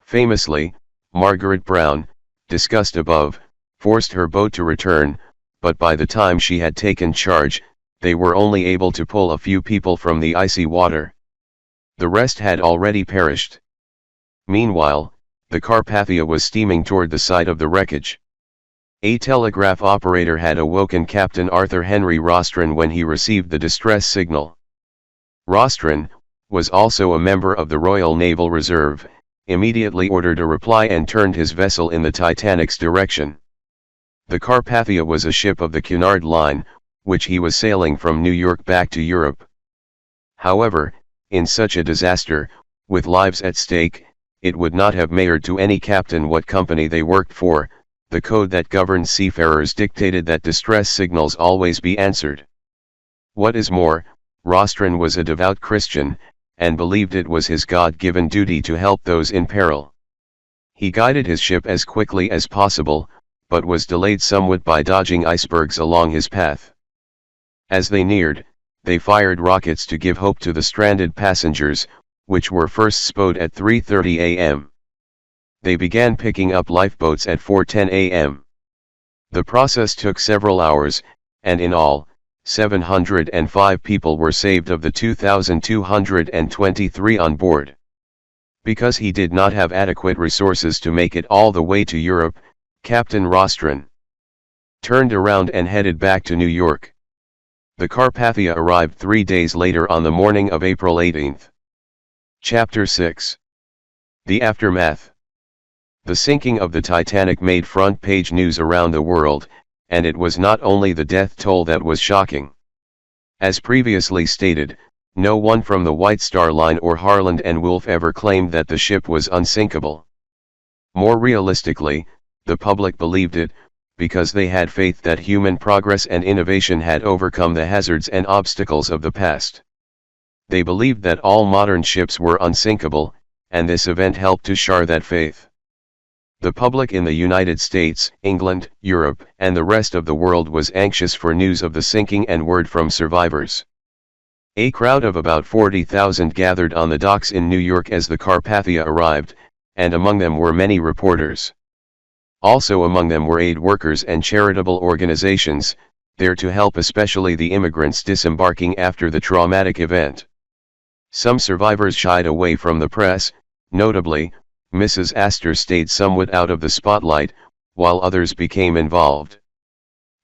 Famously, Margaret Brown, discussed above, forced her boat to return, but by the time she had taken charge, they were only able to pull a few people from the icy water. The rest had already perished. Meanwhile, the Carpathia was steaming toward the site of the wreckage. A telegraph operator had awoken Captain Arthur Henry Rostron when he received the distress signal. Rostron, was also a member of the Royal Naval Reserve, immediately ordered a reply and turned his vessel in the Titanic's direction. The Carpathia was a ship of the Cunard Line, which he was sailing from New York back to Europe. However, in such a disaster, with lives at stake, it would not have mattered to any captain what company they worked for. The code that governed seafarers dictated that distress signals always be answered. What is more, Rostron was a devout Christian, and believed it was his God-given duty to help those in peril. He guided his ship as quickly as possible, but was delayed somewhat by dodging icebergs along his path. As they neared, they fired rockets to give hope to the stranded passengers, which were first spotted at 3:30 a.m. They began picking up lifeboats at 4:10 a.m. The process took several hours, and in all, 705 people were saved of the 2,223 on board. Because he did not have adequate resources to make it all the way to Europe, Captain Rostron turned around and headed back to New York. The Carpathia arrived 3 days later on the morning of April 18. Chapter 6. The Aftermath. The sinking of the Titanic made front-page news around the world, and it was not only the death toll that was shocking. As previously stated, no one from the White Star Line or Harland and Wolff ever claimed that the ship was unsinkable. More realistically, the public believed it, because they had faith that human progress and innovation had overcome the hazards and obstacles of the past. They believed that all modern ships were unsinkable, and this event helped to share that faith. The public in the United States, England, Europe, and the rest of the world was anxious for news of the sinking and word from survivors. A crowd of about 40,000 gathered on the docks in New York as the Carpathia arrived, and among them were many reporters. Also among them were aid workers and charitable organizations, there to help especially the immigrants disembarking after the traumatic event. Some survivors shied away from the press, notably, Mrs. Astor stayed somewhat out of the spotlight, while others became involved.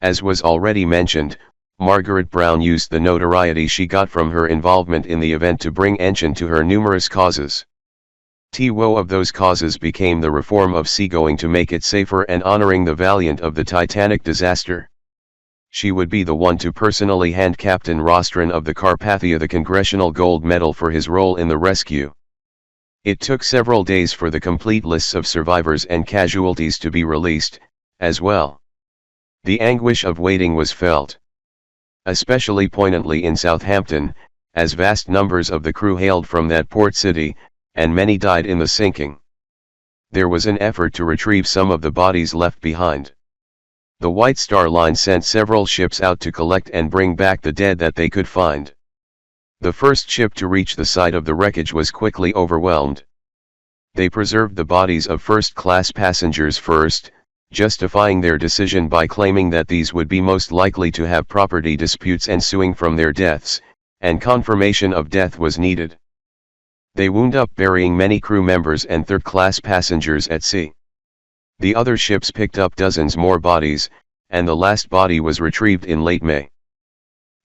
As was already mentioned, Margaret Brown used the notoriety she got from her involvement in the event to bring attention to her numerous causes. One of those causes became the reform of seagoing to make it safer and honoring the valiant of the Titanic disaster. She would be the one to personally hand Captain Rostron of the Carpathia the Congressional Gold Medal for his role in the rescue. It took several days for the complete lists of survivors and casualties to be released, as well. The anguish of waiting was felt. Especially poignantly in Southampton, as vast numbers of the crew hailed from that port city, and many died in the sinking. There was an effort to retrieve some of the bodies left behind. The White Star Line sent several ships out to collect and bring back the dead that they could find. The first ship to reach the site of the wreckage was quickly overwhelmed. They preserved the bodies of first-class passengers first, justifying their decision by claiming that these would be most likely to have property disputes ensuing from their deaths, and confirmation of death was needed. They wound up burying many crew members and third-class passengers at sea. The other ships picked up dozens more bodies, and the last body was retrieved in late May.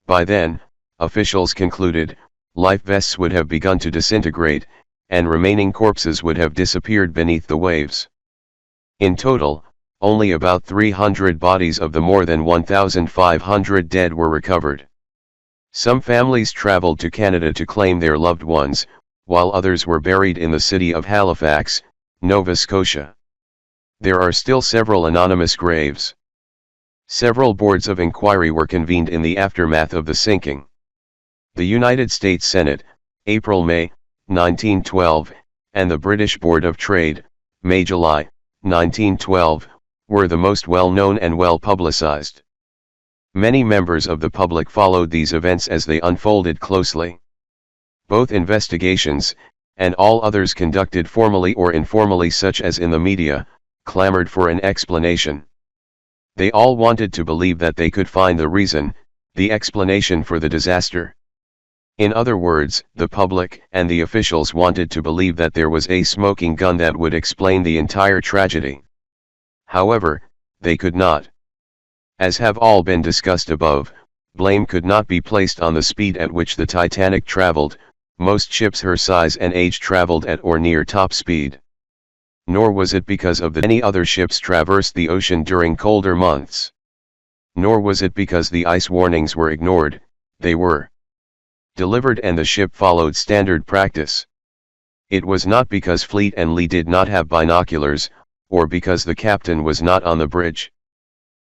By then, officials concluded, life vests would have begun to disintegrate, and remaining corpses would have disappeared beneath the waves. In total, only about 300 bodies of the more than 1,500 dead were recovered. Some families traveled to Canada to claim their loved ones, while others were buried in the city of Halifax, Nova Scotia. There are still several anonymous graves. Several boards of inquiry were convened in the aftermath of the sinking. The United States Senate, April-May, 1912, and the British Board of Trade, May-July, 1912, were the most well-known and well-publicized. Many members of the public followed these events as they unfolded closely. Both investigations, and all others conducted formally or informally such as in the media, clamored for an explanation. They all wanted to believe that they could find the reason, the explanation for the disaster. In other words, the public and the officials wanted to believe that there was a smoking gun that would explain the entire tragedy. However, they could not. As have all been discussed above, blame could not be placed on the speed at which the Titanic traveled. Most ships her size and age traveled at or near top speed. Nor was it because of the many other ships traversed the ocean during colder months. Nor was it because the ice warnings were ignored, they were delivered and the ship followed standard practice. It was not because Fleet and Lee did not have binoculars, or because the captain was not on the bridge.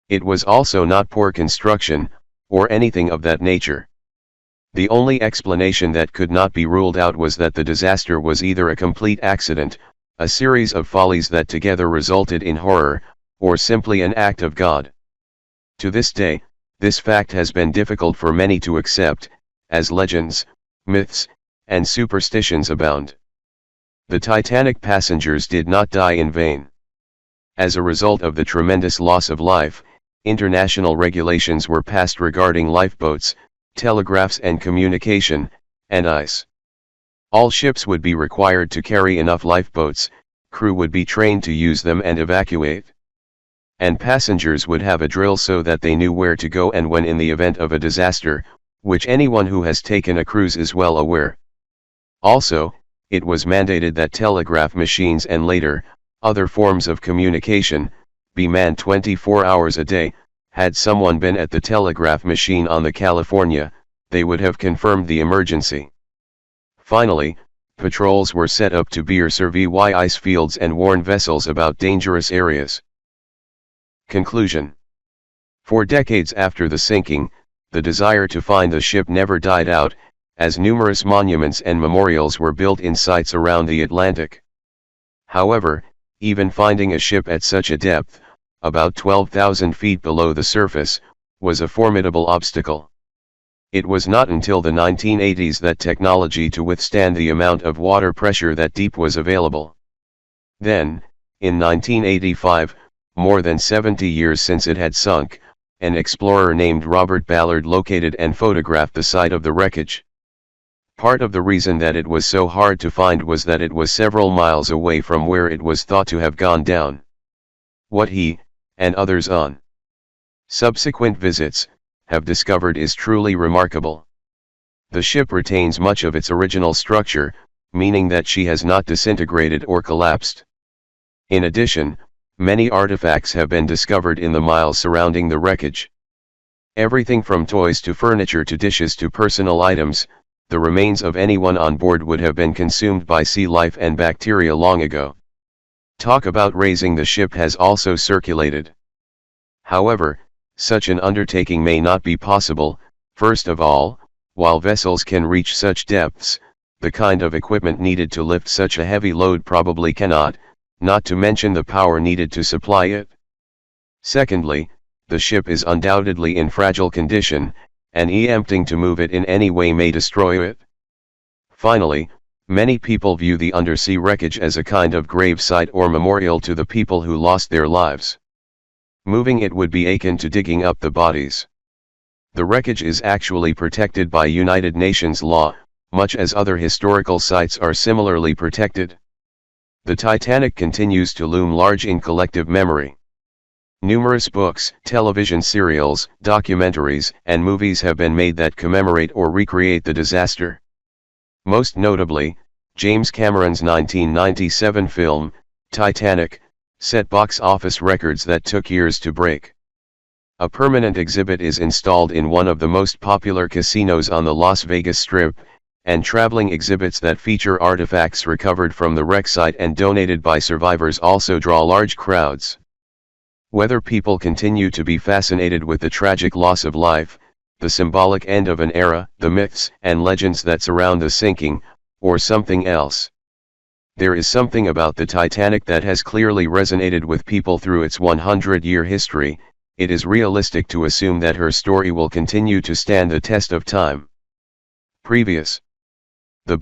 It was also not poor construction, or anything of that nature. The only explanation that could not be ruled out was that the disaster was either a complete accident, a series of follies that together resulted in horror, or simply an act of God. To this day, this fact has been difficult for many to accept, as legends, myths, and superstitions abound. The Titanic passengers did not die in vain. As a result of the tremendous loss of life, international regulations were passed regarding lifeboats, telegraphs and communication, and ice. All ships would be required to carry enough lifeboats, crew would be trained to use them and evacuate. And passengers would have a drill so that they knew where to go and when in the event of a disaster, which anyone who has taken a cruise is well aware. Also, it was mandated that telegraph machines and later, other forms of communication, be manned 24 hours a day. Had someone been at the telegraph machine on the California, they would have confirmed the emergency. Finally, patrols were set up to survey ice fields and warn vessels about dangerous areas. Conclusion. For decades after the sinking, the desire to find the ship never died out, as numerous monuments and memorials were built in sites around the Atlantic. However, even finding a ship at such a depth, about 12,000 feet below the surface, was a formidable obstacle. It was not until the 1980s that technology to withstand the amount of water pressure that deep was available. Then, in 1985, more than 70 years since it had sunk, an explorer named Robert Ballard located and photographed the site of the wreckage. Part of the reason that it was so hard to find was that it was several miles away from where it was thought to have gone down. What he, and others on subsequent visits, have discovered is truly remarkable. The ship retains much of its original structure, meaning that she has not disintegrated or collapsed. In addition, many artifacts have been discovered in the miles surrounding the wreckage. Everything from toys to furniture to dishes to personal items, the remains of anyone on board would have been consumed by sea life and bacteria long ago. Talk about raising the ship has also circulated. However, such an undertaking may not be possible. First of all, while vessels can reach such depths, the kind of equipment needed to lift such a heavy load probably cannot, not to mention the power needed to supply it. Secondly, the ship is undoubtedly in fragile condition, and attempting to move it in any way may destroy it. Finally, many people view the undersea wreckage as a kind of gravesite or memorial to the people who lost their lives. Moving it would be akin to digging up the bodies. The wreckage is actually protected by United Nations law, much as other historical sites are similarly protected. The Titanic continues to loom large in collective memory. Numerous books, television serials, documentaries, and movies have been made that commemorate or recreate the disaster. Most notably, James Cameron's 1997 film, Titanic, set box office records that took years to break. A permanent exhibit is installed in one of the most popular casinos on the Las Vegas Strip, and traveling exhibits that feature artifacts recovered from the wreck site and donated by survivors also draw large crowds. Whether people continue to be fascinated with the tragic loss of life, the symbolic end of an era, the myths and legends that surround the sinking, or something else. There is something about the Titanic that has clearly resonated with people through its 100-year history. It is realistic to assume that her story will continue to stand the test of time. Previous. The